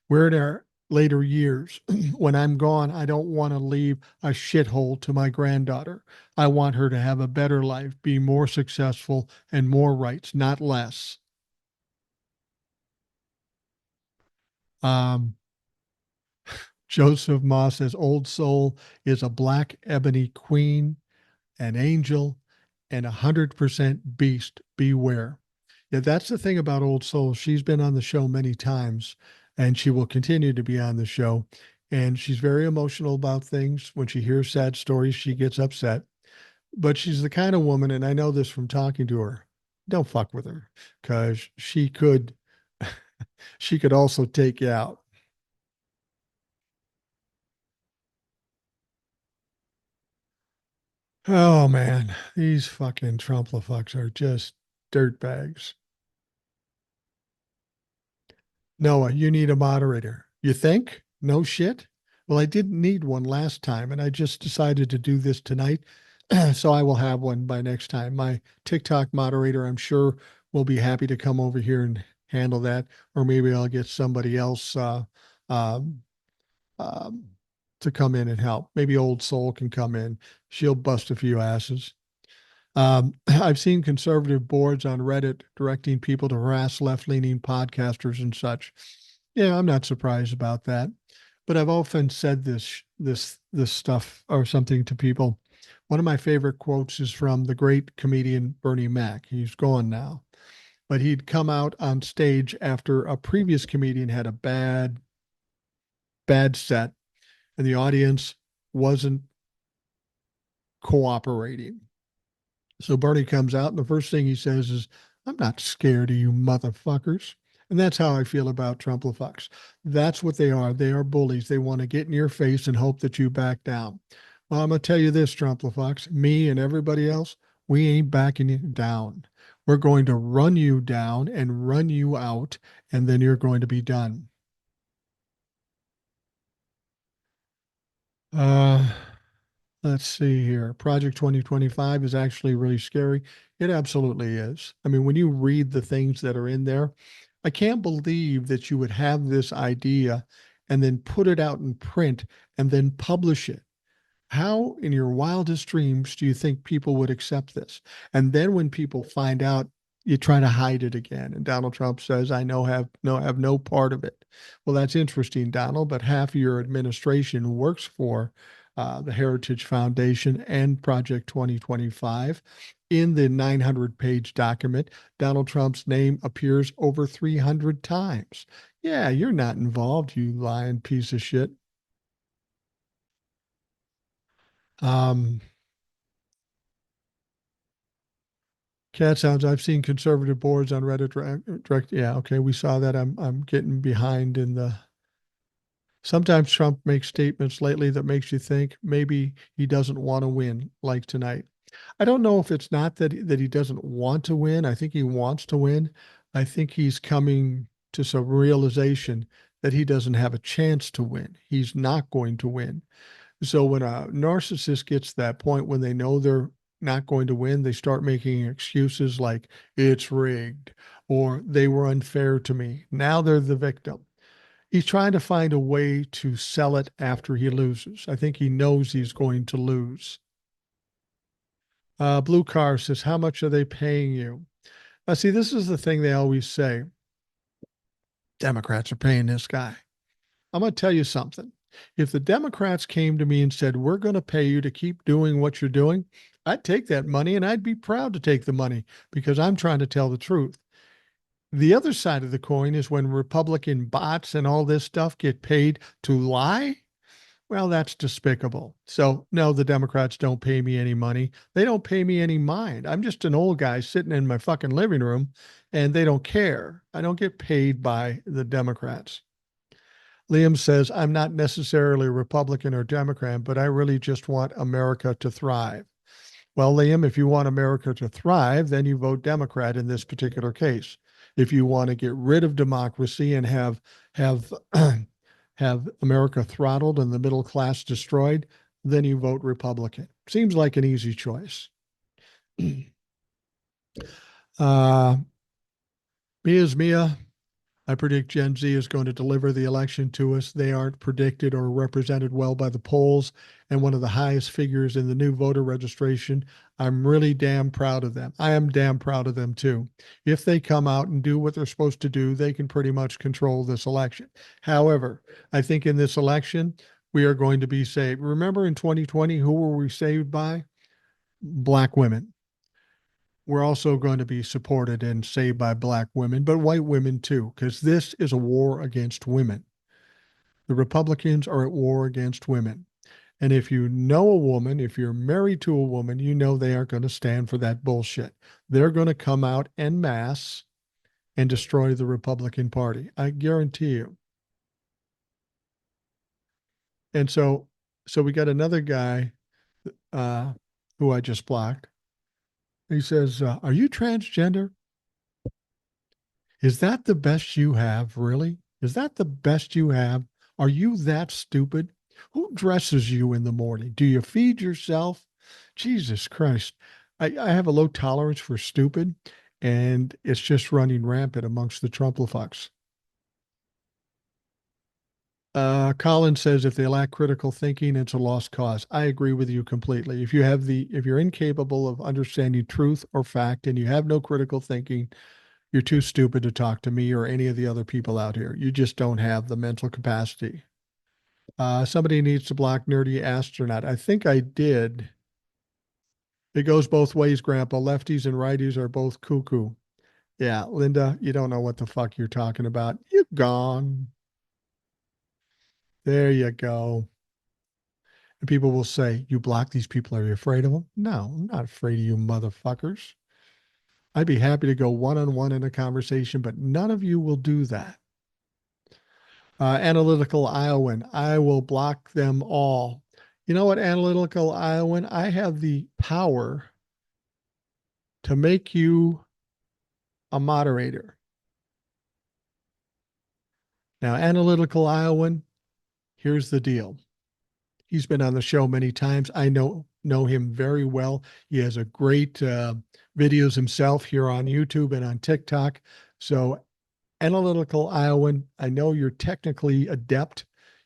We're in our later years. When I'm gone, I don't want to leave a shithole to my granddaughter. I want her to have a better life, be more successful, and more rights, not less. Joseph Moss says, Old Soul is a black ebony queen, an angel, and 100% beast. Beware. Yeah, that's the thing about Old Soul. She's been on the show many times and she will continue to be on the show. And she's very emotional about things. When she hears sad stories, she gets upset. But she's the kind of woman, and I know this from talking to her, don't fuck with her because she could she could also take you out. Oh man, these fucking Trump-fucks are just dirtbags. Noah, you need a moderator. You think? No shit? Well, I didn't need one last time, and I just decided to do this tonight. So I will have one by next time. My TikTok moderator, I'm sure, will be happy to come over here and handle that. Or maybe I'll get somebody else um, to come in and help. Maybe Old Soul can come in. She'll bust a few asses. I've seen conservative boards on Reddit directing people to harass left-leaning podcasters and such. Yeah, I'm not surprised about that. But I've often said this stuff or something to people. One of my favorite quotes is from the great comedian Bernie Mac. He's gone now, but he'd come out on stage after a previous comedian had a bad set, and the audience wasn't cooperating. So Bernie comes out, and the first thing he says is, "I'm not scared of you motherfuckers." And that's how I feel about Trumplafucks. That's what they are. They are bullies. They want to get in your face and hope that you back down. Well, I'm going to tell you this, Trumplafucks, me and everybody else, we ain't backing you down. We're going to run you down and run you out, and then you're going to be done. Uh, let's see here. Project 2025 is actually really scary. It absolutely is. I mean, when you read the things that are in there, I can't believe that you would have this idea and then put it out in print and then publish it. How in your wildest dreams do you think people would accept this? And then when people find out, you try to hide it again. And Donald Trump says, I know have no part of it. Well, that's interesting, Donald, but half of your administration works for the Heritage Foundation and Project 2025. In the 900-page document, Donald Trump's name appears over 300 times. Yeah, you're not involved, you lying piece of shit. Um, Cat sounds. I've seen conservative boards on Reddit direct. Yeah, okay, we saw that. I'm getting behind in the. Sometimes Trump makes statements lately that makes you think maybe he doesn't want to win, like tonight. I don't know if it's not that he doesn't want to win. I think he wants to win. I think he's coming to some realization that he doesn't have a chance to win. He's not going to win. So when a narcissist gets to that point when they know they're not going to win, they start making excuses like it's rigged or they were unfair to me. Now they're the victim. He's trying to find a way to sell it after he loses. I think he knows he's going to lose. Blue Car says, how much are they paying you? See, this is the thing they always say. Democrats are paying this guy. I'm going to tell you something. If the Democrats came to me and said, we're going to pay you to keep doing what you're doing, I'd take that money and I'd be proud to take the money because I'm trying to tell the truth. The other side of the coin is when Republican bots and all this stuff get paid to lie. Well, that's despicable. So, no, the Democrats don't pay me any money. They don't pay me any mind. I'm just an old guy sitting in my fucking living room and they don't care. I don't get paid by the Democrats. Liam says, I'm not necessarily Republican or Democrat, but I really just want America to thrive. Well, Liam, if you want America to thrive, then you vote Democrat in this particular case. If you want to get rid of democracy and have have America throttled and the middle class destroyed, then you vote Republican. Seems like an easy choice. Mia's Mia. I predict Gen Z is going to deliver the election to us. They aren't predicted or represented well by the polls, and one of the highest figures in the new voter registration. I'm really damn proud of them. I am damn proud of them too. If they come out and do what they're supposed to do, they can pretty much control this election. However, I think in this election, we are going to be saved. Remember in 2020, who were we saved by? Black women. We're also going to be supported and saved by black women, but white women too, because this is a war against women. The Republicans are at war against women. And if you know a woman, if you're married to a woman, you know they aren't going to stand for that bullshit. They're going to come out en masse and destroy the Republican Party. I guarantee you. And so we got another guy uh, who I just blocked. He says, are you transgender? Is that the best you have, really? Is that the best you have? Are you that stupid? Who dresses you in the morning? Do you feed yourself? Jesus Christ. I have a low tolerance for stupid, and it's just running rampant amongst the Trumplafucks. Colin says if they lack critical thinking, it's a lost cause. I agree with you completely. If you're incapable of understanding truth or fact and you have no critical thinking, you're too stupid to talk to me or any of the other people out here. You just don't have the mental capacity. Somebody needs to block Nerdy Astronaut. I think I did. It goes both ways, Grandpa. Lefties and righties are both cuckoo. Yeah, Linda, you don't know what the fuck you're talking about. You're gone. There you go. And people will say, you block these people. Are you afraid of them? No, I'm not afraid of you motherfuckers. I'd be happy to go one on one in a conversation, but none of you will do that. Analytical Iowan, I will block them all. You know what, Analytical Iowan? I have the power to make you a moderator. Now, Analytical Iowan, here's the deal. He's been on the show many times. I know him very well. He has a great videos himself here on YouTube and on TikTok. So, Analytical Iowan, I know you're technically adept.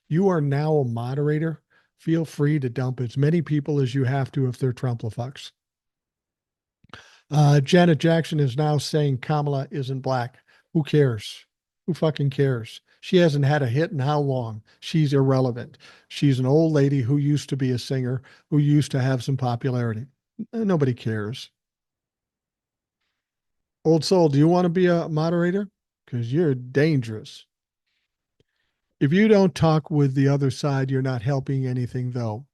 You are now a moderator. Feel free to dump as many people as you have to if they're Trumplafucks. Janet Jackson is now saying Kamala isn't black. Who cares? Who fucking cares? She hasn't had a hit in how long? She's irrelevant. She's an old lady who used to be a singer, who used to have some popularity. Nobody cares. Old soul, do you want to be a moderator? Because you're dangerous. If you don't talk with the other side, you're not helping anything, though.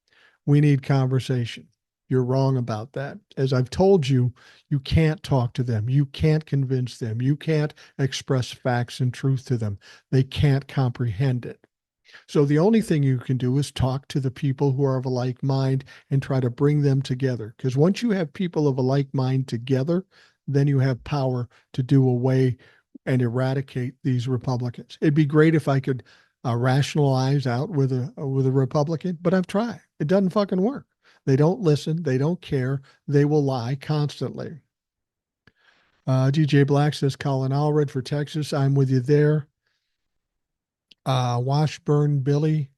We need conversation. You're wrong about that. As I've told you, you can't talk to them. You can't convince them. You can't express facts and truth to them. They can't comprehend it. So the only thing you can do is talk to the people who are of a like mind and try to bring them together. Because once you have people of a like mind together, then you have power to do away and eradicate these Republicans. It'd be great if I could rationalize out with a Republican, but I've tried. It doesn't fucking work. They don't listen. They don't care. They will lie constantly. DJ Black says, Colin Allred for Texas. I'm with you there. Washburn Billy.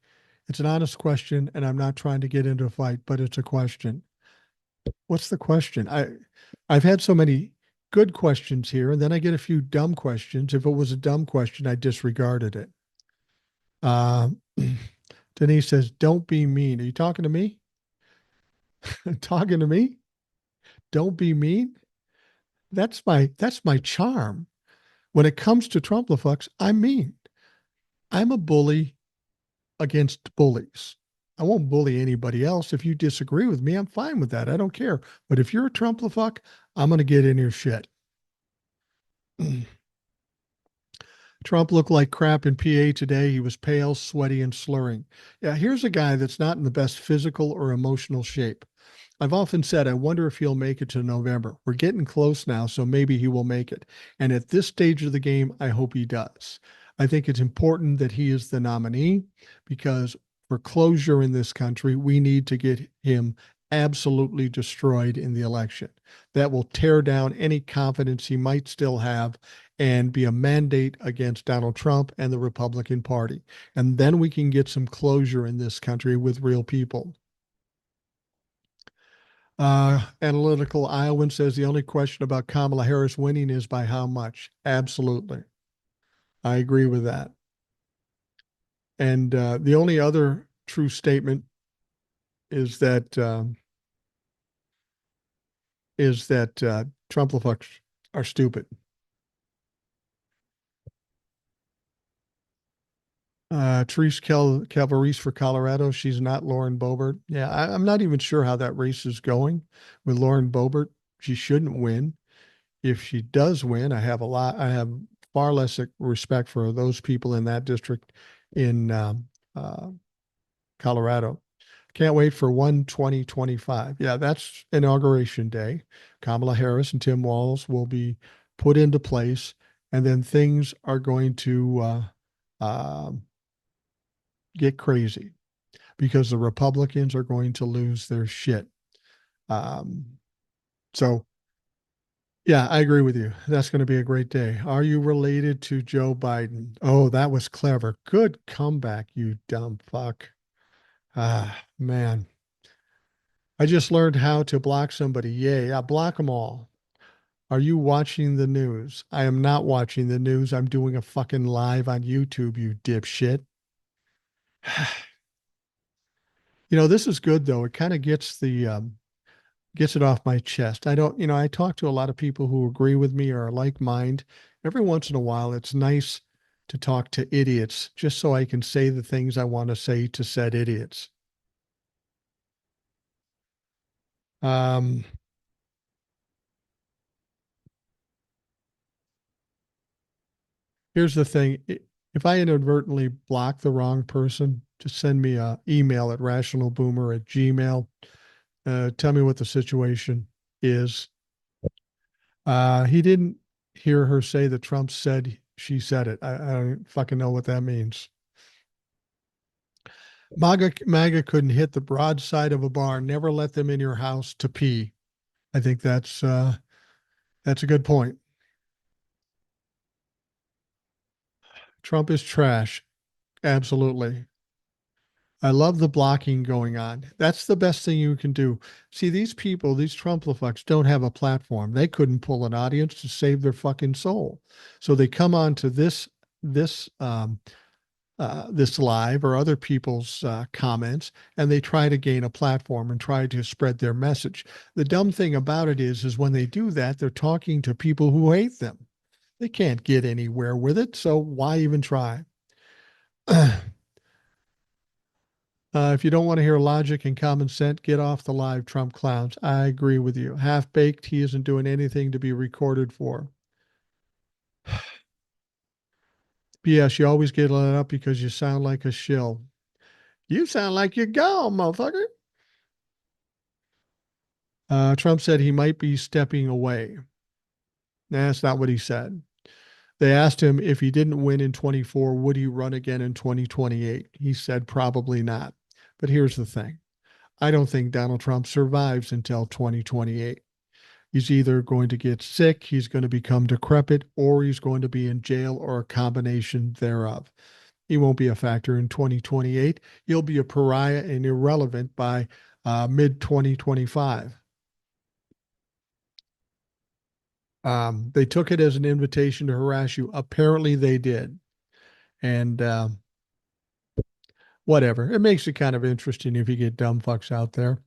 It's an honest question, and I'm not trying to get into a fight, but it's a question. What's the question? I've had so many good questions here, and then I get a few dumb questions. If it was a dumb question, I disregarded it. Uh, Denise says, "Don't be mean." Are you talking to me? Talking to me? Don't be mean. That's my charm. When it comes to Trumplafucks, I'm mean. I'm a bully against bullies. I won't bully anybody else. If you disagree with me, I'm fine with that. I don't care. But if you're a Trumplafuck, I'm going to get in your shit. Trump looked like crap in PA today. He was pale, sweaty, and slurring. Yeah, here's a guy that's not in the best physical or emotional shape. I've often said, I wonder if he'll make it to November. We're getting close now, so maybe he will make it. And at this stage of the game, I hope he does. I think it's important that he is the nominee because for closure in this country, we need to get him absolutely destroyed in the election. That will tear down any confidence he might still have and be a mandate against Donald Trump and the Republican Party. And then we can get some closure in this country with real people. Analytical Iowan says the only question about Kamala Harris winning is by how much. Absolutely. I agree with that. And the only other true statement is that Trump are stupid. Therese Calvarese for Colorado. She's not Lauren Boebert. Yeah, I'm not even sure how that race is going with Lauren Boebert. She shouldn't win. If she does win, I have far less respect for those people in that district in uh, Colorado. Can't wait for 1/20/25. Yeah, that's inauguration day. Kamala Harris and Tim Walz will be put into place, and then things are going to get crazy because the Republicans are going to lose their shit. Um, so Yeah, I agree with you. That's going to be a great day. Are you related to Joe Biden? Oh, that was clever. Good comeback, you dumb fuck. Ah, man. I just learned how to block somebody. Yay, I block them all. Are you watching the news? I am not watching the news. I'm doing a fucking live on YouTube, you dipshit. This is good though. It kind of gets it off my chest. I don't, I talk to a lot of people who agree with me or are like mind. Every once in a while, it's nice to talk to idiots just so I can say the things I want to say to said idiots. Um, Here's the thing. If I inadvertently block the wrong person, just send me a email at rationalboomer@gmail. Tell me what the situation is. He didn't hear her say that Trump said she said it. I don't fucking know what that means. MAGA couldn't hit the broadside of a bar. Never let them in your house to pee. I think that's a good point. Trump is trash. Absolutely. I love the blocking going on. That's the best thing you can do. See, these people, these Trumplafucks, don't have a platform. They couldn't pull an audience to save their fucking soul. So they come on to this live or other people's comments, and they try to gain a platform and try to spread their message. The dumb thing about it is when they do that, they're talking to people who hate them. They can't get anywhere with it, so why even try? If you don't want to hear logic and common sense, get off the live, Trump clowns. I agree with you. Half baked, he isn't doing anything to be recorded for. Yes, you always get let up because you sound like a shill. You sound like you're gone, motherfucker. Trump said he might be stepping away. That's not what he said. They asked him if he didn't win in 24, would he run again in 2028? He said probably not. But here's the thing, I don't think Donald Trump survives until 2028. He's either going to get sick, he's going to become decrepit, or he's going to be in jail or a combination thereof. He won't be a factor in 2028. He'll be a pariah and irrelevant by mid 2025. They took it as an invitation to harass you. Apparently, they did. And whatever. It makes it kind of interesting if you get dumb fucks out there.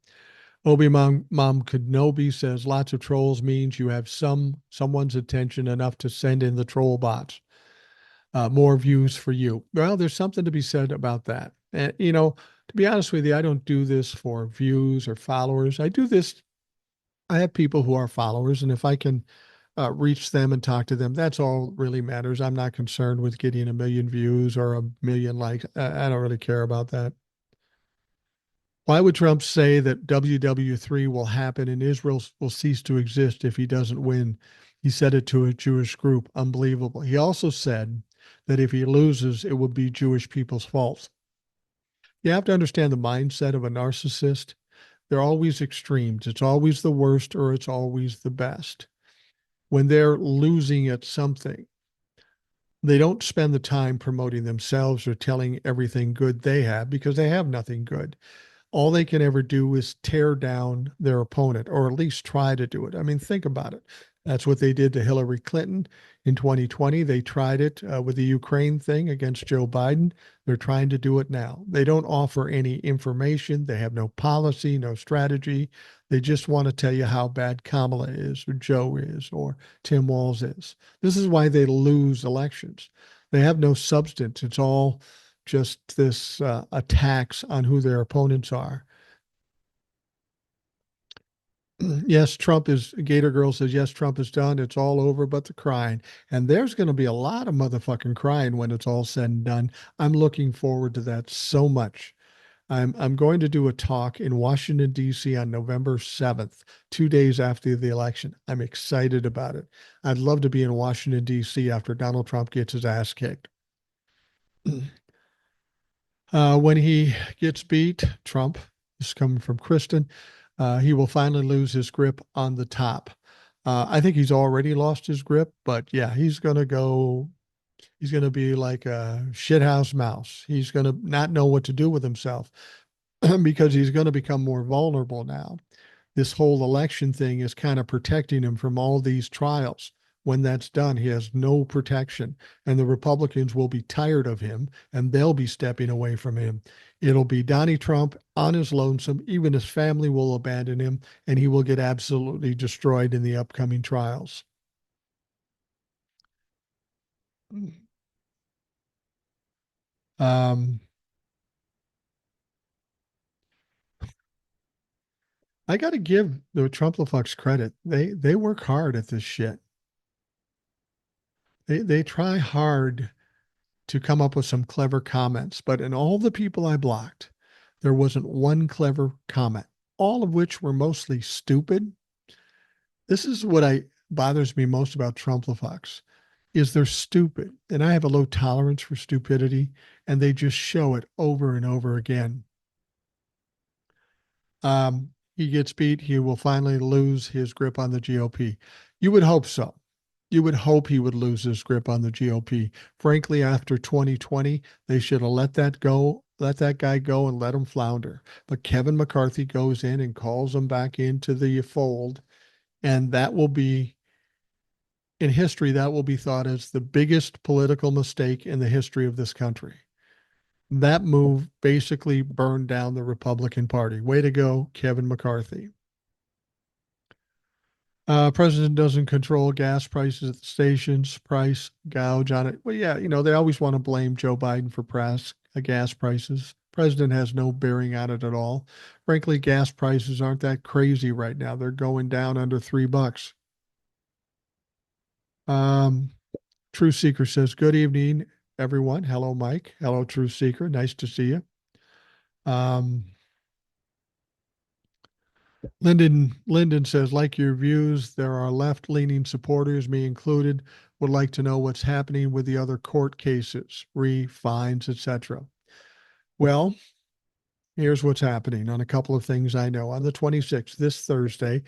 Mom Kenobi says lots of trolls means you have someone's attention enough to send in the troll bots. More views for you. Well, there's something to be said about that. And to be honest with you, I don't do this for views or followers. I do this. I have people who are followers, and if I can reach them and talk to them, that's all really matters. I'm not concerned with getting a million views or a million likes. I don't really care about that. Why would Trump say that WW3 will happen and Israel will cease to exist if he doesn't win? He said it to a Jewish group. Unbelievable. He also said that if he loses, it will be Jewish people's fault. You have to understand the mindset of a narcissist. They're always extremes. It's always the worst or it's always the best. When they're losing at something, they don't spend the time promoting themselves or telling everything good they have because they have nothing good. All they can ever do is tear down their opponent or at least try to do it. I mean, think about it. That's what they did to Hillary Clinton in 2020. They tried it with the Ukraine thing against Joe Biden. They're trying to do it now. They don't offer any information. They have no policy, no strategy. They just want to tell you how bad Kamala is, or Joe is, or Tim Walz is. This is why they lose elections. They have no substance. It's all just this attacks on who their opponents are. Yes, Trump is, Gator Girl says, yes, Trump is done. It's all over but the crying. And there's going to be a lot of motherfucking crying when it's all said and done. I'm looking forward to that so much. I'm going to do a talk in Washington, D.C. on November 7th, 2 days after the election. I'm excited about it. I'd love to be in Washington, D.C. after Donald Trump gets his ass kicked. When he gets beat, Trump, this is coming from Kristen, he will finally lose his grip on the top. I think he's already lost his grip, but yeah, he's going to be like a shithouse mouse. He's going to not know what to do with himself because he's going to become more vulnerable now. This whole election thing is kind of protecting him from all these trials. When that's done, he has no protection, and the Republicans will be tired of him and they'll be stepping away from him. It'll be Donnie Trump on his lonesome. Even his family will abandon him, and he will get absolutely destroyed in the upcoming trials. Um, I got to give the Trump-Lefux credit. They work hard at this shit. They try hard to come up with some clever comments, but in all the people I blocked, there wasn't one clever comment, all of which were mostly stupid. This is what I bothers me most about Trump-Lefux is they're stupid, and I have a low tolerance for stupidity, and they just show it over and over again. He gets beat, he will finally lose his grip on the GOP. You would hope so. You would hope he would lose his grip on the GOP. Frankly, after 2020, they should have let that go, let that guy go and let him flounder. But Kevin McCarthy goes in and calls him back into the fold. And that will be, in history, that will be thought as the biggest political mistake in the history of this country. That move basically burned down the Republican Party. Way to go, Kevin McCarthy. President doesn't control gas prices at the stations, price gouge on it. Well, yeah, they always want to blame Joe Biden for gas prices. President has no bearing on it at all. Frankly, gas prices aren't that crazy right now. They're going down under $3. Um, True Seeker says, "Good evening, everyone." Hello, Mike. Hello, True Seeker. Nice to see you. Um, Lyndon says, like your views, there are left-leaning supporters, me included, would like to know what's happening with the other court cases, fines, etc. Well, here's what's happening on a couple of things I know. On the 26th, this Thursday,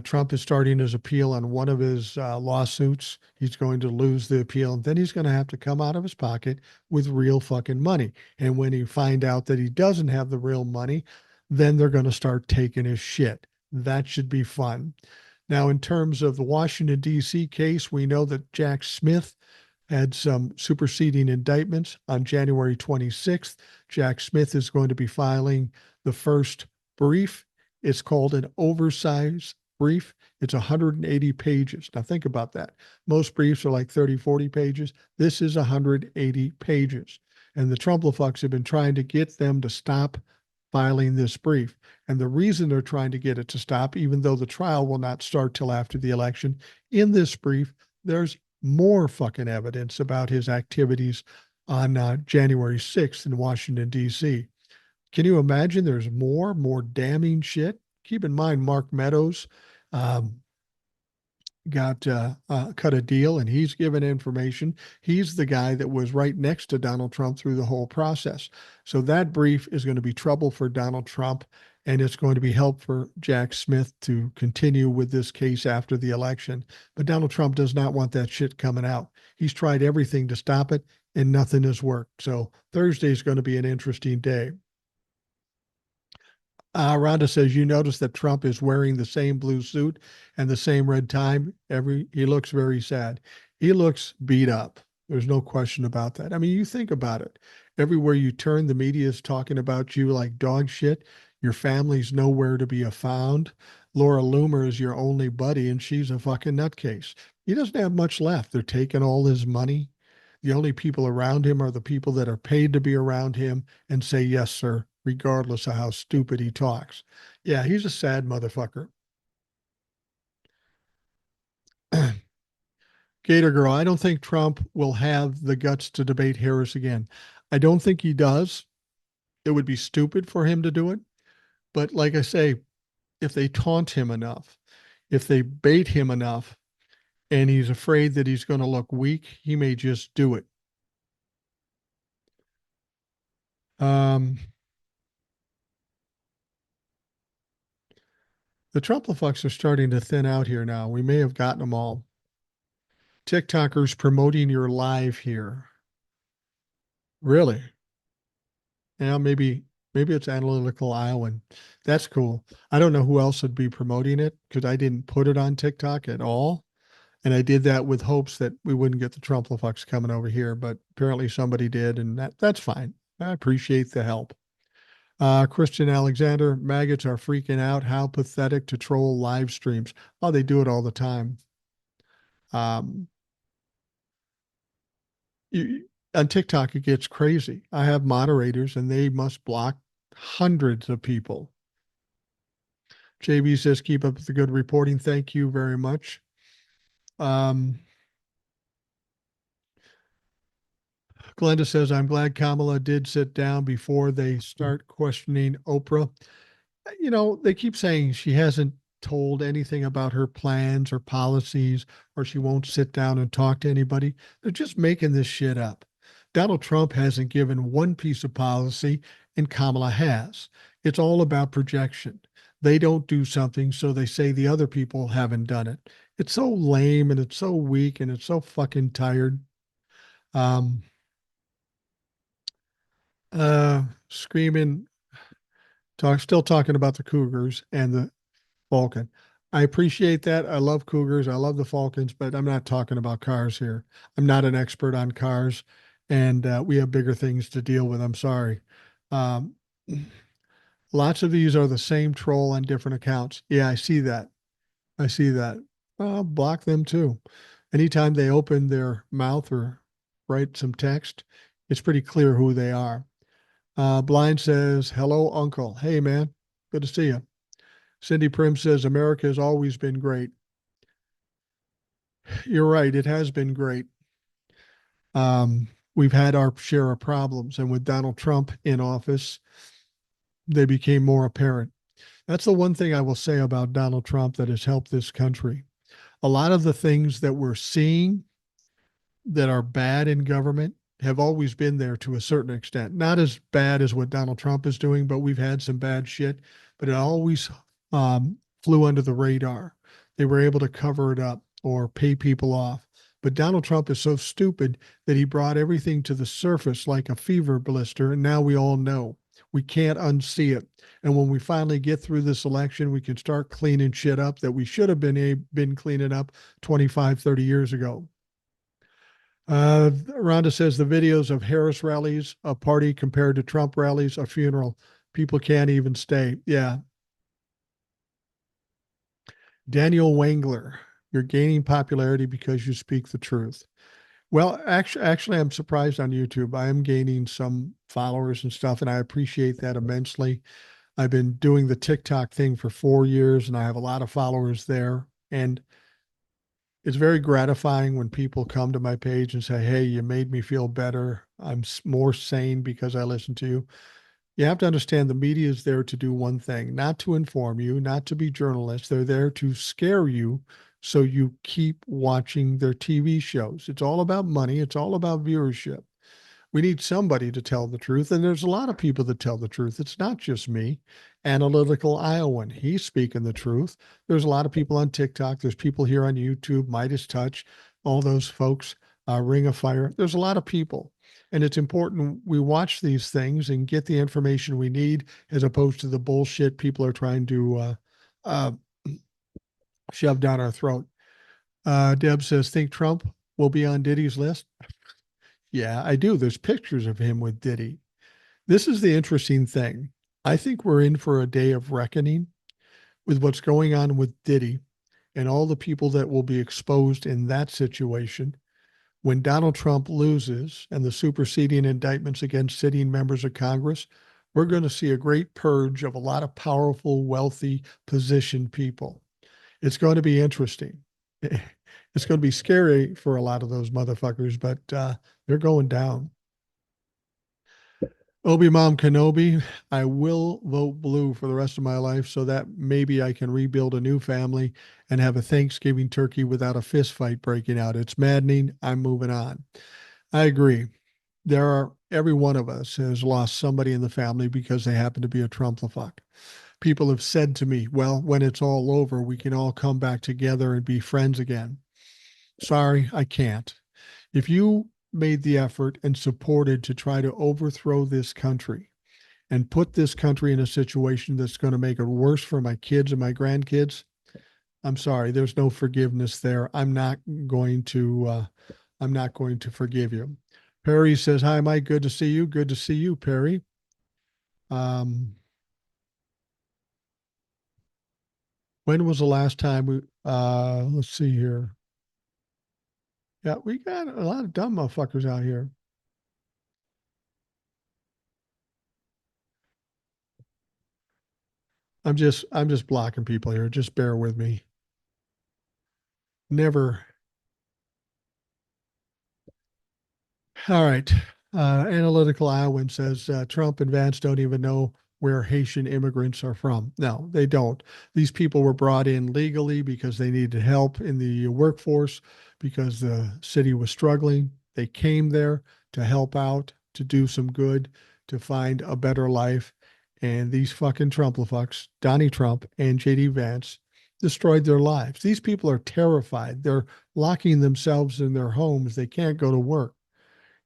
Trump is starting his appeal on one of his lawsuits. He's going to lose the appeal, and then he's going to have to come out of his pocket with real fucking money. And when he find out that he doesn't have the real money, then they're going to start taking his shit. That should be fun. Now, in terms of the Washington, D.C. case, we know that Jack Smith had some superseding indictments on January 26th. Jack Smith is going to be filing the first brief. It's called an oversized brief. It's 180 pages. Now, think about that. Most briefs are like 30, 40 pages. This is 180 pages. And the Trump-Lefux have been trying to get them to stop filing this brief. And the reason they're trying to get it to stop, even though the trial will not start till after the election, in this brief, there's more fucking evidence about his activities on January 6th in Washington, D.C. Can you imagine there's more damning shit? Keep in mind, Mark Meadows um, got cut a deal and he's given information. He's the guy that was right next to Donald Trump through the whole process. So that brief is going to be trouble for Donald Trump, and it's going to be help for Jack Smith to continue with this case after the election. But Donald Trump does not want that shit coming out. He's tried everything to stop it and nothing has worked. So Thursday is going to be an interesting day. Rhonda says, you notice that Trump is wearing the same blue suit and the same red tie. He looks very sad. He looks beat up. There's no question about that. I mean, you think about it. Everywhere you turn, the media is talking about you like dog shit. Your family's nowhere to be found. Laura Loomer is your only buddy, and she's a fucking nutcase. He doesn't have much left. They're taking all his money. The only people around him are the people that are paid to be around him and say, yes, sir, regardless of how stupid he talks. Yeah, he's a sad motherfucker. Gator Girl, I don't think Trump will have the guts to debate Harris again. I don't think he does. It would be stupid for him to do it. But like I say, if they taunt him enough, if they bait him enough, and he's afraid that he's going to look weak, he may just do it. Um, The Trumplafucks are starting to thin out here now. We may have gotten them all. TikTokers promoting your live here. Really? Yeah, maybe it's Analytical Iowan. That's cool. I don't know who else would be promoting it because I didn't put it on TikTok at all. And I did that with hopes that we wouldn't get the Trumplafucks coming over here, but apparently somebody did, and that's fine. I appreciate the help. Christian Alexander, maggots are freaking out. How pathetic to troll live streams. Oh, they do it all the time. Um, on TikTok, it gets crazy. I have moderators and they must block hundreds of people. JB says, keep up the good reporting. Thank you very much. Glenda says, I'm glad Kamala did sit down before they start questioning Oprah. You know, they keep saying she hasn't told anything about her plans or policies, or she won't sit down and talk to anybody. They're just making this shit up. Donald Trump hasn't given one piece of policy, and Kamala has. It's all about projection. They don't do something, so they say the other people haven't done it. It's so lame and it's so weak and it's so fucking tired. Um, Screaming, still talking about the Cougars and the Falcon. I appreciate that. I love Cougars. I love the Falcons, but I'm not talking about cars here. I'm not an expert on cars, and we have bigger things to deal with. I'm sorry. Um, Lots of these are the same troll on different accounts. Yeah, I see that. I see that. I'll block them too. Anytime they open their mouth or write some text, it's pretty clear who they are. Blind says, hello, Uncle. Hey, man. Good to see you. Cindy Prim says, America has always been great. You're right. It has been great. We've had our share of problems. And with Donald Trump in office, they became more apparent. That's the one thing I will say about Donald Trump that has helped this country. A lot of the things that we're seeing that are bad in government have always been there to a certain extent. Not as bad as what Donald Trump is doing, but we've had some bad shit. But it always flew under the radar. They were able to cover it up or pay people off. But Donald Trump is so stupid that he brought everything to the surface like a fever blister. And now we all know we can't unsee it. And when we finally get through this election, we can start cleaning shit up that we should have been cleaning up 25, 30 years ago. Rhonda says the videos of Harris rallies, a party compared to Trump rallies, a funeral. People can't even stay. Yeah. Daniel Wangler, you're gaining popularity because you speak the truth. Well, actually, I'm surprised on YouTube. I am gaining some followers and stuff, and I appreciate that immensely. I've been doing the TikTok thing for 4 years, and I have a lot of followers there. And it's very gratifying when people come to my page and say, hey, you made me feel better. I'm more sane because I listened to you. You have to understand the media is there to do one thing, not to inform you, not to be journalists. They're there to scare you so you keep watching their TV shows. It's all about money. It's all about viewership. We need somebody to tell the truth. And there's a lot of people that tell the truth. It's not just me. Analytical Iowan, he's speaking the truth. There's a lot of people on TikTok. There's people here on YouTube, Midas Touch, all those folks, Ring of Fire. There's a lot of people. And it's important we watch these things and get the information we need as opposed to the bullshit people are trying to shove down our throat. Deb says, think Trump will be on Diddy's list? Yeah, I do. There's pictures of him with Diddy. This is the interesting thing. I think we're in for a day of reckoning with what's going on with Diddy and all the people that will be exposed in that situation. When Donald Trump loses and the superseding indictments against sitting members of Congress, we're going to see a great purge of a lot of powerful, wealthy, positioned people. It's going to be interesting. It's going to be scary for a lot of those motherfuckers, but they're going down. Obi-Mom Kenobi, I will vote blue for the rest of my life so that maybe I can rebuild a new family and have a Thanksgiving turkey without a fist fight breaking out. It's maddening. I'm moving on. I agree. Every one of us has lost somebody in the family because they happen to be a Trump-the-fuck. People have said to me, well, when it's all over, we can all come back together and be friends again. Sorry, I can't. If you made the effort and supported to try to overthrow this country and put this country in a situation that's going to make it worse for my kids and my grandkids, I'm sorry, there's no forgiveness there. I'm not going to forgive you. Perry says, hi, Mike. Good to see you. Good to see you, Perry. Um, when was the last time let's see here. Yeah, we got a lot of dumb motherfuckers out here. I'm just blocking people here. Just bear with me. Never. All right. Analytical Iowan says Trump and Vance don't even know where Haitian immigrants are from. No, they don't. These people were brought in legally because they needed help in the workforce because the city was struggling. They came there to help out, to do some good, to find a better life. And these fucking Trumplafucks, Donnie Trump and JD Vance, destroyed their lives. These people are terrified. They're locking themselves in their homes. They can't go to work.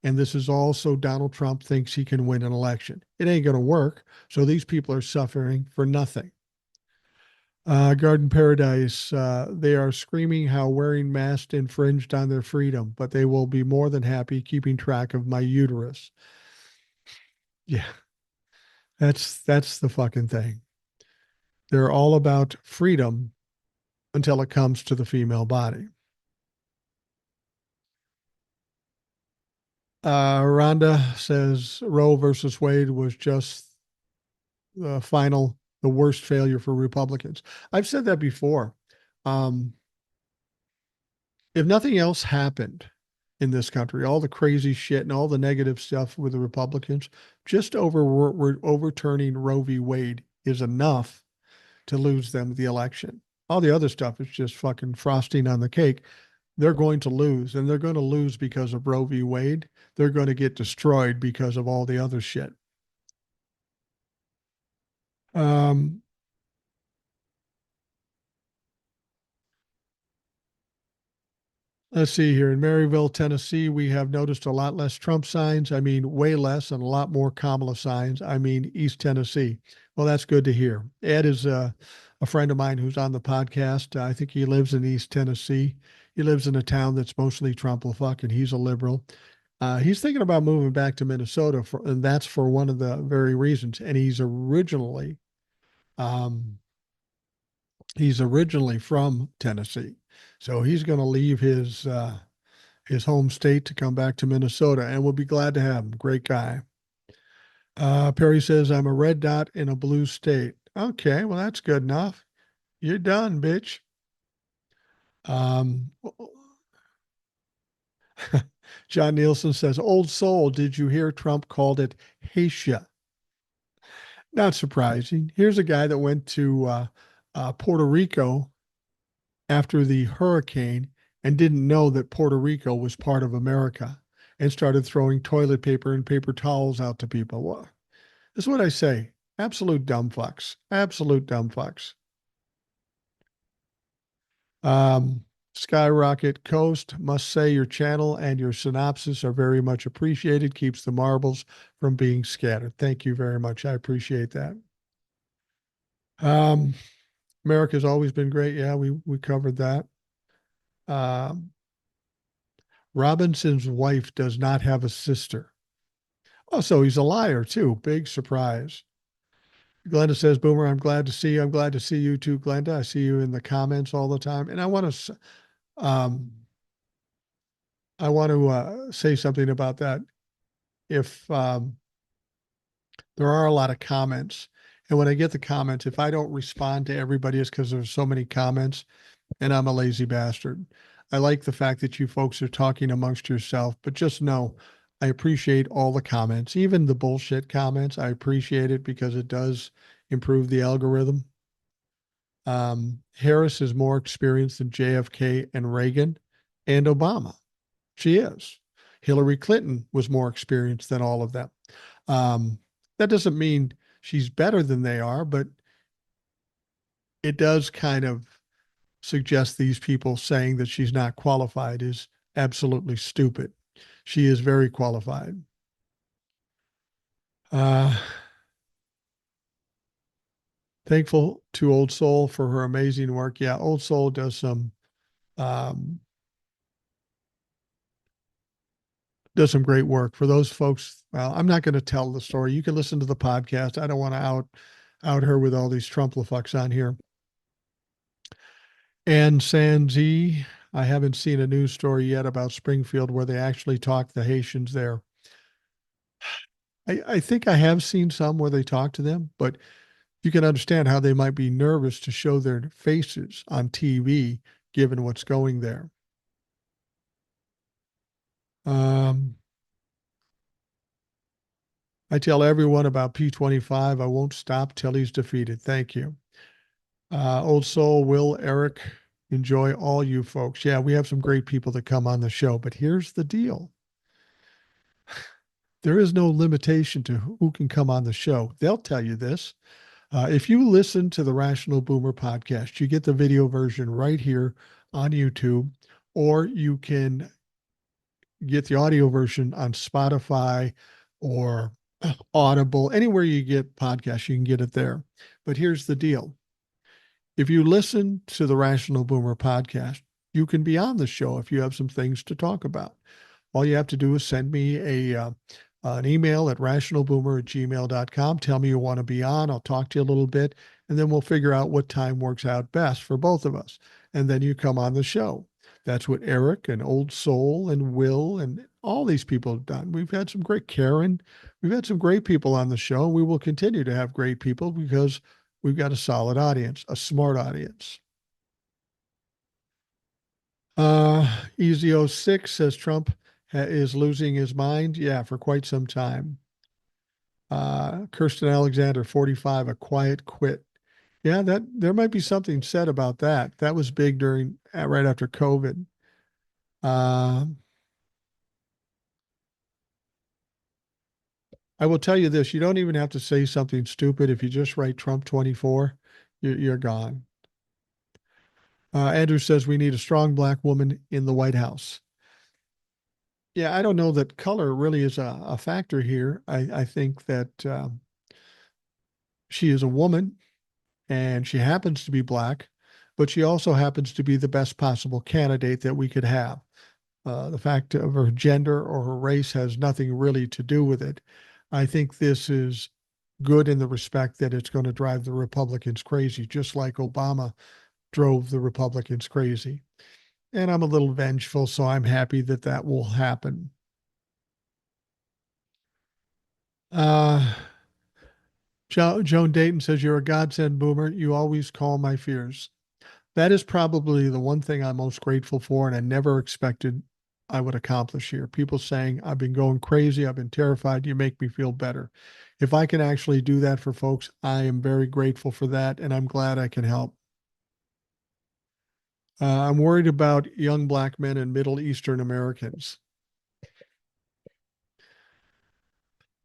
And this is also Donald Trump thinks he can win an election. It ain't going to work. So these people are suffering for nothing. Garden Paradise, they are screaming how wearing masks infringed on their freedom, but they will be more than happy keeping track of my uterus. Yeah, that's the fucking thing. They're all about freedom until it comes to the female body. Rhonda says Roe versus Wade was just the worst failure for Republicans. I've said that before. Um, if nothing else happened in this country, all the crazy shit and all the negative stuff with the Republicans, just overturning Roe v. Wade is enough to lose them the election. All the other stuff is just fucking frosting on the cake. They're going to lose, and they're going to lose because of Roe v. Wade. They're going to get destroyed because of all the other shit. Um, Let's see here. In Maryville, Tennessee, we have noticed a lot less Trump signs. I mean, way less, and a lot more Kamala signs. I mean, East Tennessee. Well, that's good to hear. Ed is a friend of mine who's on the podcast. I think he lives in East Tennessee. He lives in a town that's mostly Trump-a-fuck, and he's a liberal. He's thinking about moving back to Minnesota, and that's for one of the very reasons. And um, he's originally from Tennessee, so he's going to leave his home state to come back to Minnesota, and we'll be glad to have him. Great guy. Perry says, I'm a red dot in a blue state. Okay, well, that's good enough. You're done, bitch. Um, John Nielsen says, Old Soul, did you hear Trump called it Haitian? Not surprising. Here's a guy that went to Puerto Rico after the hurricane and didn't know that Puerto Rico was part of America and started throwing toilet paper and paper towels out to people. Well, this is what I say. Absolute dumb fucks. Absolute dumb fucks. Um, Skyrocket Coast must say your channel and your synopsis are very much appreciated. Keeps the marbles from being scattered. Thank you very much. I appreciate that. Um, America's always been great. Yeah, we covered that. Um, Robinson's wife does not have a sister. Oh, so he's a liar too. Big surprise. Glenda says, Boomer, I'm glad to see you. I'm glad to see you too, Glenda. I see you in the comments all the time. And um, I want to say something about that. If there are a lot of comments, and when I get the comments, if I don't respond to everybody, it's because there's so many comments, and I'm a lazy bastard. I like the fact that you folks are talking amongst yourself, but just know I appreciate all the comments, even the bullshit comments. I appreciate it because it does improve the algorithm. Harris is more experienced than JFK and Reagan and Obama. She is. Hillary Clinton was more experienced than all of them. Um, that doesn't mean she's better than they are, but it does kind of suggest these people saying that she's not qualified is absolutely stupid. She is very qualified. Uh, Thankful to Old Soul for her amazing work. Yeah, Old Soul um, does some great work for those folks. Well, I'm not going to tell the story. You can listen to the podcast. I don't want to out her with all these Trumplafucks on here. And Sanzi, I haven't seen a news story yet about Springfield where they actually talk the Haitians there. I think I have seen some where they talk to them, but you can understand how they might be nervous to show their faces on TV given what's going there. Um, I tell everyone about P25. I won't stop till he's defeated. Thank you. Old Soul, Will, Eric, enjoy all you folks. Yeah, we have some great people that come on the show, but here's the deal. There is no limitation to who can come on the show. They'll tell you this. If you listen to the Rational Boomer podcast, you get the video version right here on YouTube, or you can get the audio version on Spotify or Audible, anywhere you get podcasts, you can get it there. But here's the deal. If you listen to the Rational Boomer podcast, you can be on the show if you have some things to talk about. All you have to do is send me an email at rationalboomer@gmail.com. Tell me you want to be on. I'll talk to you a little bit, and then we'll figure out what time works out best for both of us. And then you come on the show. That's what Eric and Old Soul and Will and all these people have done. We've had some great Karen. We've had some great people on the show. We will continue to have great people because we've got a solid audience, a smart audience. Easy 06 says Trump is losing his mind. Yeah, for quite some time. Kirsten Alexander, 45, a quiet quit. Yeah, that there might be something said about that. That was big during right after COVID. Uh, I will tell you this: you don't even have to say something stupid. If you just write Trump 24, you're gone. Andrew says we need a strong black woman in the White House. Yeah, I don't know that color really is a factor here. I think that she is a woman and she happens to be black, but she also happens to be the best possible candidate that we could have. The fact of her gender or her race has nothing really to do with it. I think this is good in the respect that it's going to drive the Republicans crazy, just like Obama drove the Republicans crazy. And I'm a little vengeful, so I'm happy that that will happen. Uh, Joan Dayton says, you're a godsend, Boomer. You always calm my fears. That is probably the one thing I'm most grateful for, and I never expected I would accomplish here. People saying, I've been going crazy, I've been terrified, you make me feel better. If I can actually do that for folks, I am very grateful for that, and I'm glad I can help. I'm worried about young black men and Middle Eastern Americans.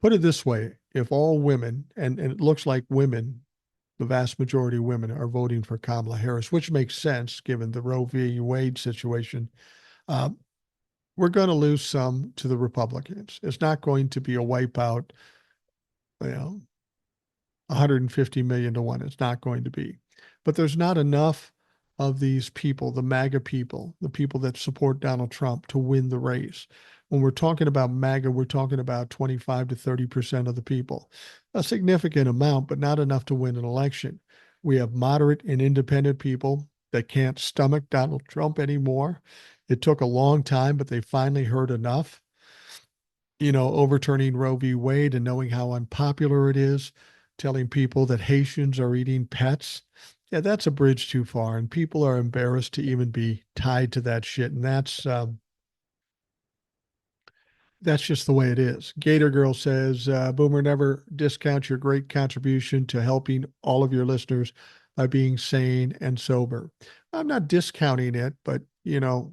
Put it this way, if all women, and it looks like women, the vast majority of women are voting for Kamala Harris, which makes sense given the Roe v. Wade situation. Uh, we're going to lose some to the Republicans. It's not going to be a wipeout, 150 million to one. It's not going to be. But there's not enough of these people, the MAGA people, the people that support Donald Trump, to win the race. When we're talking about MAGA, we're talking about 25 to 30% of the people. A significant amount, but not enough to win an election. We have moderate and independent people that can't stomach Donald Trump anymore. It took a long time, but they finally heard enough. Overturning Roe v. Wade and knowing how unpopular it is, telling people that Haitians are eating pets. Yeah, that's a bridge too far, and people are embarrassed to even be tied to that shit. And that's just the way it is. Gator Girl says, Boomer, never discount your great contribution to helping all of your listeners by being sane and sober. I'm not discounting it, but a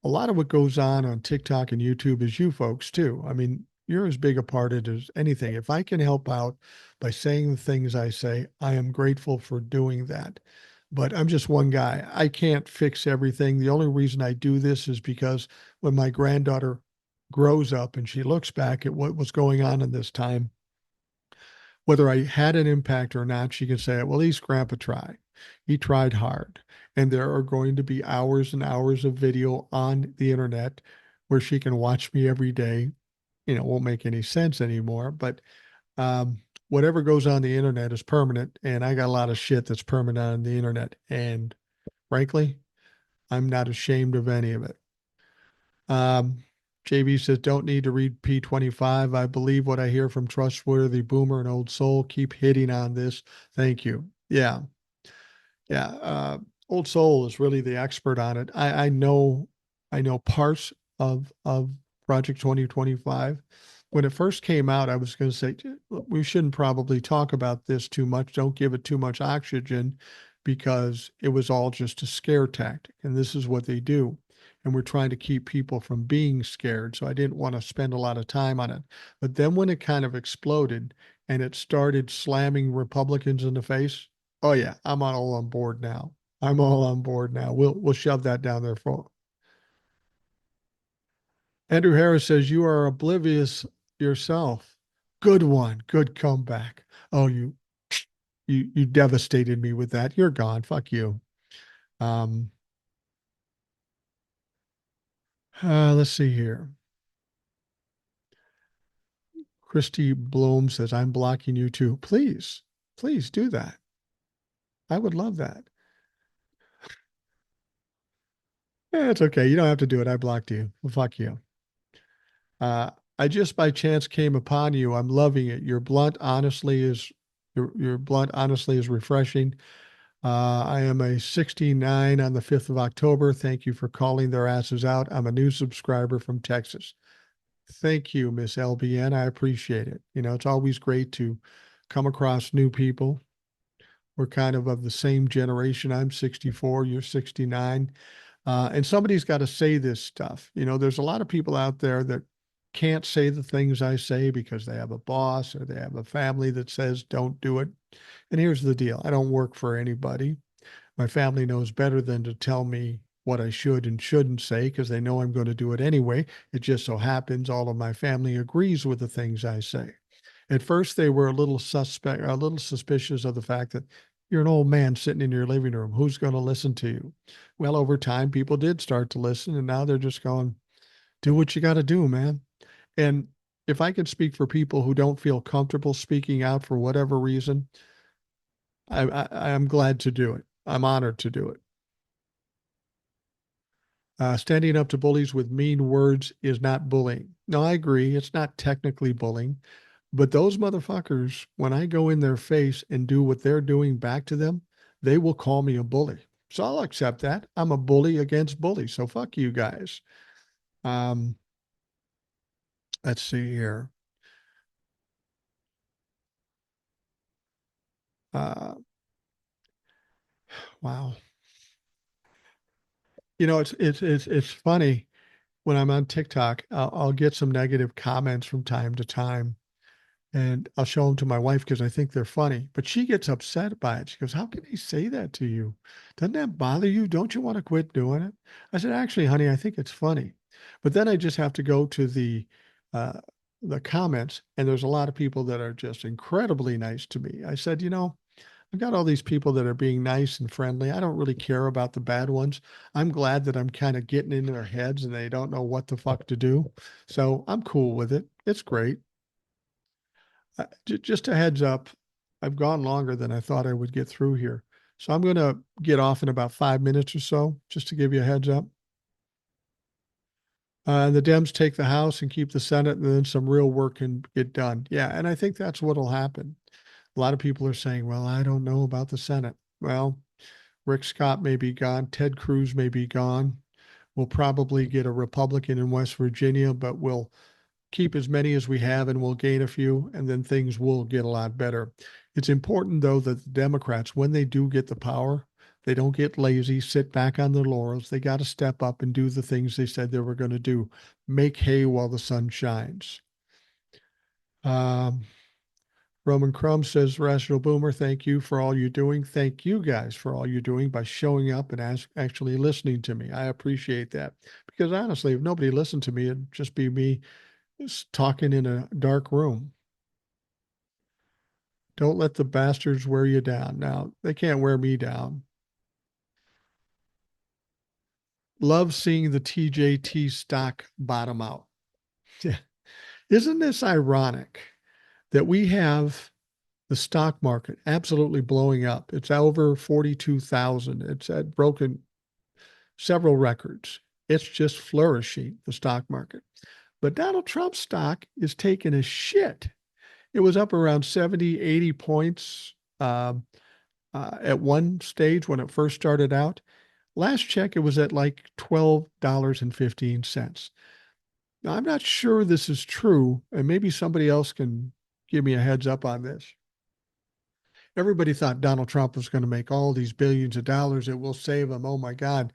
lot of what goes on TikTok and YouTube is you folks too. I mean, You're as big a part of it as anything. If I can help out by saying the things I say, I am grateful for doing that. But I'm just one guy. I can't fix everything. The only reason I do this is because when my granddaughter grows up and she looks back at what was going on in this time, whether I had an impact or not, she can say, well, at least Grandpa tried. He tried hard. And there are going to be hours and hours of video on the internet where she can watch me every day. You know, won't make any sense anymore, but whatever goes on the internet is permanent. And I got a lot of shit that's permanent on the internet. And frankly, I'm not ashamed of any of it. Um, JB says, don't need to read P25. I believe what I hear from Trustworthy, Boomer, and Old Soul. Keep hitting on this. Thank you. Yeah. Yeah. Old Soul is really the expert on it. I know parts of Project 2025. When it first came out, I was going to say, we shouldn't probably talk about this too much. Don't give it too much oxygen because it was all just a scare tactic. And this is what they do. And we're trying to keep people from being scared. So I didn't want to spend a lot of time on it. But then when it kind of exploded and it started slamming Republicans in the face, oh yeah, I'm all on board now. I'm all on board now. We'll shove that down there for Andrew Harris says you are oblivious yourself. Good one. Good comeback. Oh, you devastated me with that. You're gone. Fuck you. Um let's see here. Christy Bloom says, I'm blocking you too. Please do that. I would love that. Yeah, it's okay. You don't have to do it. I blocked you. Well, fuck you. Uh, I just by chance came upon you. I'm loving it. Your blunt honestly is refreshing. I am a 69 on the 5th of October. Thank you for calling their asses out. I'm a new subscriber from Texas. Thank you, Miss LBN. I appreciate it. You know, it's always great to come across new people. We're kind of the same generation. I'm 64, you're 69. And somebody's got to say this stuff. You know, there's a lot of people out there that can't say the things I say because they have a boss or they have a family that says, don't do it. And here's the deal, I don't work for anybody. My family knows better than to tell me what I should and shouldn't say because they know I'm going to do it anyway. It just so happens all of my family agrees with the things I say. At first, they were a little suspicious of the fact that you're an old man sitting in your living room. Who's going to listen to you? Well, over time, people did start to listen, and now they're just going, do what you got to do, man. And if I can speak for people who don't feel comfortable speaking out for whatever reason, I'm glad to do it. I'm honored to do it. Standing up to bullies with mean words is not bullying. No, I agree. It's not technically bullying. But those motherfuckers, when I go in their face and do what they're doing back to them, they will call me a bully. So I'll accept that. I'm a bully against bullies. So fuck you guys. Um, let's see here. Uh, wow. You know, it's funny when I'm on TikTok, I'll get some negative comments from time to time and I'll show them to my wife because I think they're funny. But she gets upset by it. She goes, how can he say that to you? Doesn't that bother you? Don't you want to quit doing it? I said, actually, honey, I think it's funny. But then I just have to go to uh, the comments, and there's a lot of people that are just incredibly nice to me. I said, you know, I've got all these people that are being nice and friendly. I don't really care about the bad ones. I'm glad that I'm kind of getting in their heads and they don't know what the fuck to do. So I'm cool with it. It's great. Just a heads up, I've gone longer than I thought I would get through here. So I'm going to get off in about 5 minutes or so, just to give you a heads up. And the Dems take the House and keep the Senate, and then some real work can get done. Yeah, and I think that's what'll happen. A lot of people are saying, well, I don't know about the Senate. Well, Rick Scott may be gone. Ted Cruz may be gone. We'll probably get a Republican in West Virginia, but we'll keep as many as we have and we'll gain a few, and then things will get a lot better. It's important, though, that the Democrats, when they do get the power, they don't get lazy, sit back on their laurels. They got to step up and do the things they said they were going to do. Make hay while the sun shines. Um, Roman Crumb says, Rational Boomer, thank you for all you're doing. Thank you guys for all you're doing by showing up and actually listening to me. I appreciate that because honestly, if nobody listened to me, it'd just be me just talking in a dark room. Don't let the bastards wear you down. Now, they can't wear me down. Love seeing the TJT stock bottom out. Isn't this ironic that we have the stock market absolutely blowing up? It's over 42,000. It's had broken several records. It's just flourishing, the stock market. But Donald Trump's stock is taking a shit. It was up around 70, 80 points at one stage when it first started out. Last check, it was at like $12.15. Now, I'm not sure this is true, and maybe somebody else can give me a heads up on this. Everybody thought Donald Trump was going to make all these billions of dollars. It will save him. Oh my God.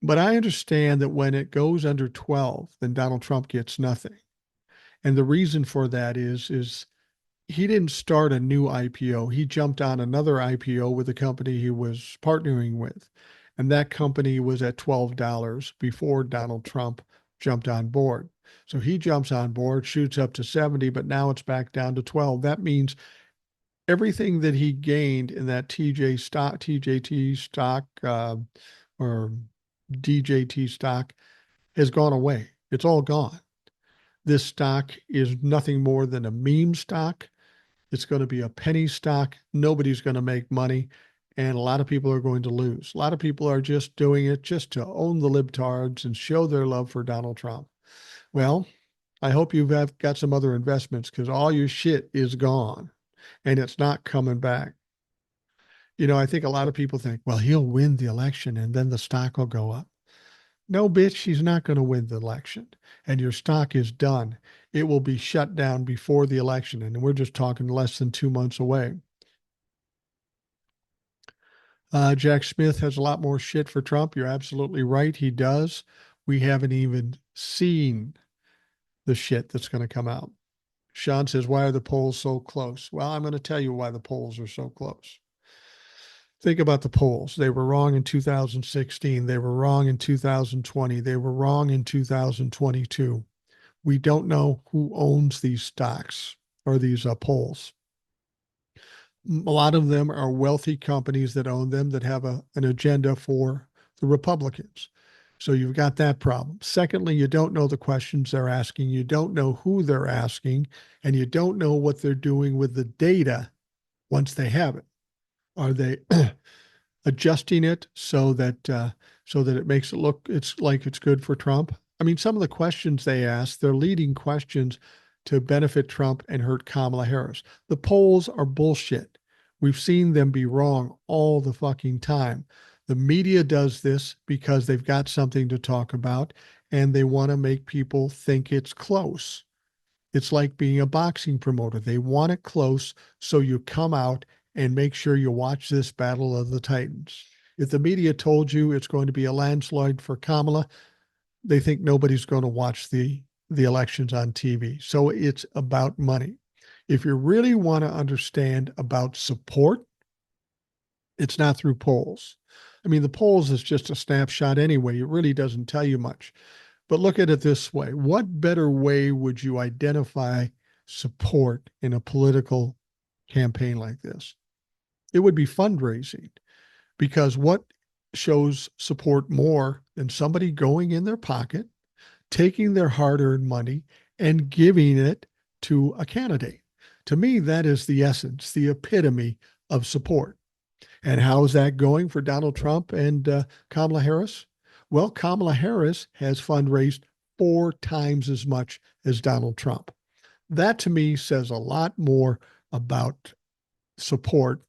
But I understand that when it goes under 12, then Donald Trump gets nothing. And the reason for that is he didn't start a new IPO. He jumped on another IPO with a company he was partnering with. And that company was at $12 before Donald Trump jumped on board. So he jumps on board, shoots up to 70, but now it's back down to 12. That means everything that he gained in that TJT stock, or DJT stock has gone away. It's all gone. This stock is nothing more than a meme stock. It's going to be a penny stock. Nobody's going to make money. And a lot of people are going to lose. A lot of people are just doing it just to own the libtards and show their love for Donald Trump. Well, I hope you've got some other investments because all your shit is gone and it's not coming back. I think a lot of people think, well, he'll win the election and then the stock will go up. No, bitch, he's not going to win the election. And your stock is done. It will be shut down before the election. And we're just talking less than 2 months away. Jack Smith has a lot more shit for Trump. You're absolutely right. He does. We haven't even seen the shit that's going to come out. Sean says, why are the polls so close? Well, I'm going to tell you why the polls are so close. Think about the polls. They were wrong in 2016. They were wrong in 2020. They were wrong in 2022. We don't know who owns these stocks or these polls. A lot of them are wealthy companies that own them that have an agenda for the Republicans. So you've got that problem. Secondly, you don't know the questions they're asking. You don't know who they're asking, and you don't know what they're doing with the data once they have it. Are they adjusting it so that it makes it look it's like it's good for Trump? I mean, some of the questions they ask, they're leading questions to benefit Trump and hurt Kamala Harris. The polls are bullshit. We've seen them be wrong all the fucking time. The media does this because they've got something to talk about and they want to make people think it's close. It's like being a boxing promoter. They want it close, so you come out and make sure you watch this Battle of the Titans. If the media told you it's going to be a landslide for Kamala, they think nobody's going to watch the elections on TV. So it's about money. If you really want to understand about support, it's not through polls. I mean, the polls is just a snapshot anyway. It really doesn't tell you much. But look at it this way. What better way would you identify support in a political campaign like this? It would be fundraising, because what shows support more than somebody going in their pocket, taking their hard-earned money and giving it to a candidate? To me, that is the essence, the epitome of support. And how is that going for Donald Trump and Kamala Harris? Well, Kamala Harris has fundraised 4 times as much as Donald Trump. That to me says a lot more about support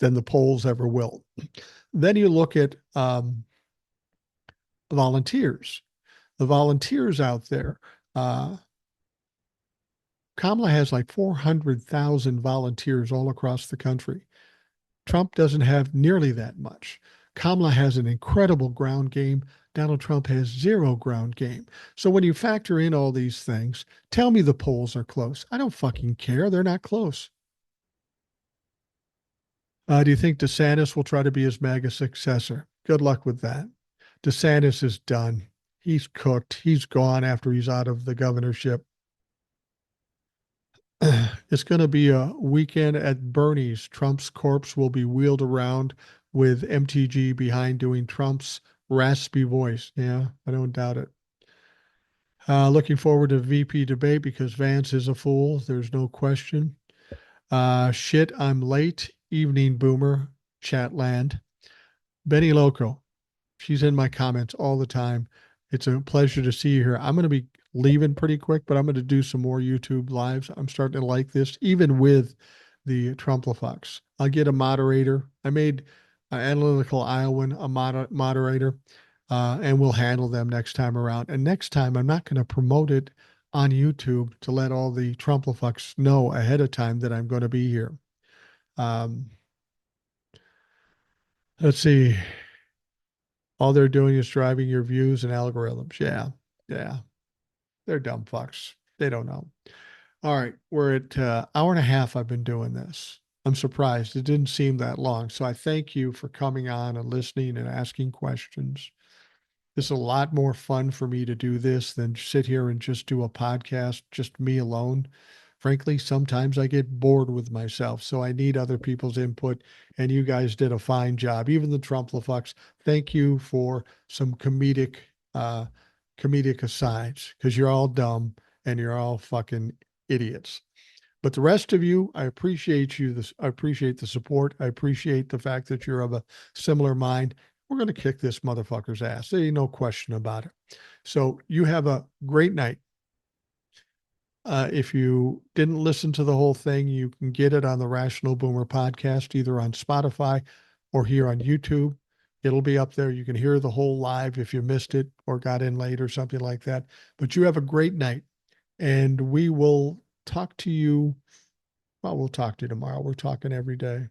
than the polls ever will. Then you look at volunteers. The volunteers out there, Kamala has like 400,000 volunteers all across the country. Trump doesn't have nearly that much. Kamala has an incredible ground game. Donald Trump has zero ground game. So when you factor in all these things, tell me the polls are close. I don't fucking care. They're not close. Do you think DeSantis will try to be his MAGA successor? Good luck with that. DeSantis is done. He's cooked. He's gone after he's out of the governorship. It's going to be a weekend at Bernie's. Trump's corpse will be wheeled around with MTG behind doing Trump's raspy voice. Yeah, I don't doubt it. Looking forward to VP debate because Vance is a fool. There's no question. Shit, I'm late. Evening boomer, Chatland. Benny Loco. She's in my comments all the time. It's a pleasure to see you here. I'm going to be leaving pretty quick, but I'm going to do some more YouTube lives. I'm starting to like this, even with the Trumplafox. I'll get a moderator. I made Analytical Iowan a moderator, and we'll handle them next time around. And next time, I'm not going to promote it on YouTube to let all the Trumplafox know ahead of time that I'm going to be here. Let's see. All they're doing is driving your views and algorithms. Yeah. Yeah. They're dumb fucks. They don't know. All right. We're at hour and a half. I've been doing this. I'm surprised. It didn't seem that long. So I thank you for coming on and listening and asking questions. This is a lot more fun for me to do this than sit here and just do a podcast, just me alone. Frankly, sometimes I get bored with myself, so I need other people's input, and you guys did a fine job. Even the Trumplafucks, thank you for some comedic asides, because you're all dumb and you're all fucking idiots. But the rest of you, I appreciate you. I appreciate the support. I appreciate the fact that you're of a similar mind. We're going to kick this motherfucker's ass. There ain't no question about it. So you have a great night. If you didn't listen to the whole thing, you can get it on the Rational Boomer podcast, either on Spotify or here on YouTube. It'll be up there. You can hear the whole live if you missed it or got in late or something like that. But you have a great night, and we will talk to you. Well, we'll talk to you tomorrow. We're talking every day.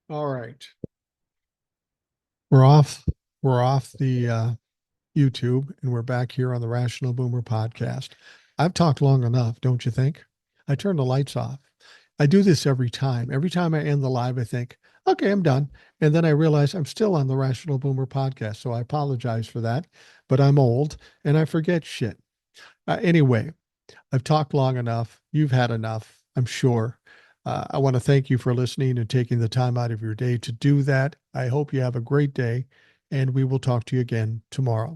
All right. We're off. We're off the YouTube, and we're back here on the Rational Boomer podcast. I've talked long enough, don't you think? I turn the lights off. I do this every time. Every time I end the live, I think, okay, I'm done. And then I realize I'm still on the Rational Boomer podcast. So I apologize for that, but I'm old and I forget shit. Anyway, I've talked long enough. You've had enough, I'm sure. I want to thank you for listening and taking the time out of your day to do that. I hope you have a great day, and we will talk to you again tomorrow.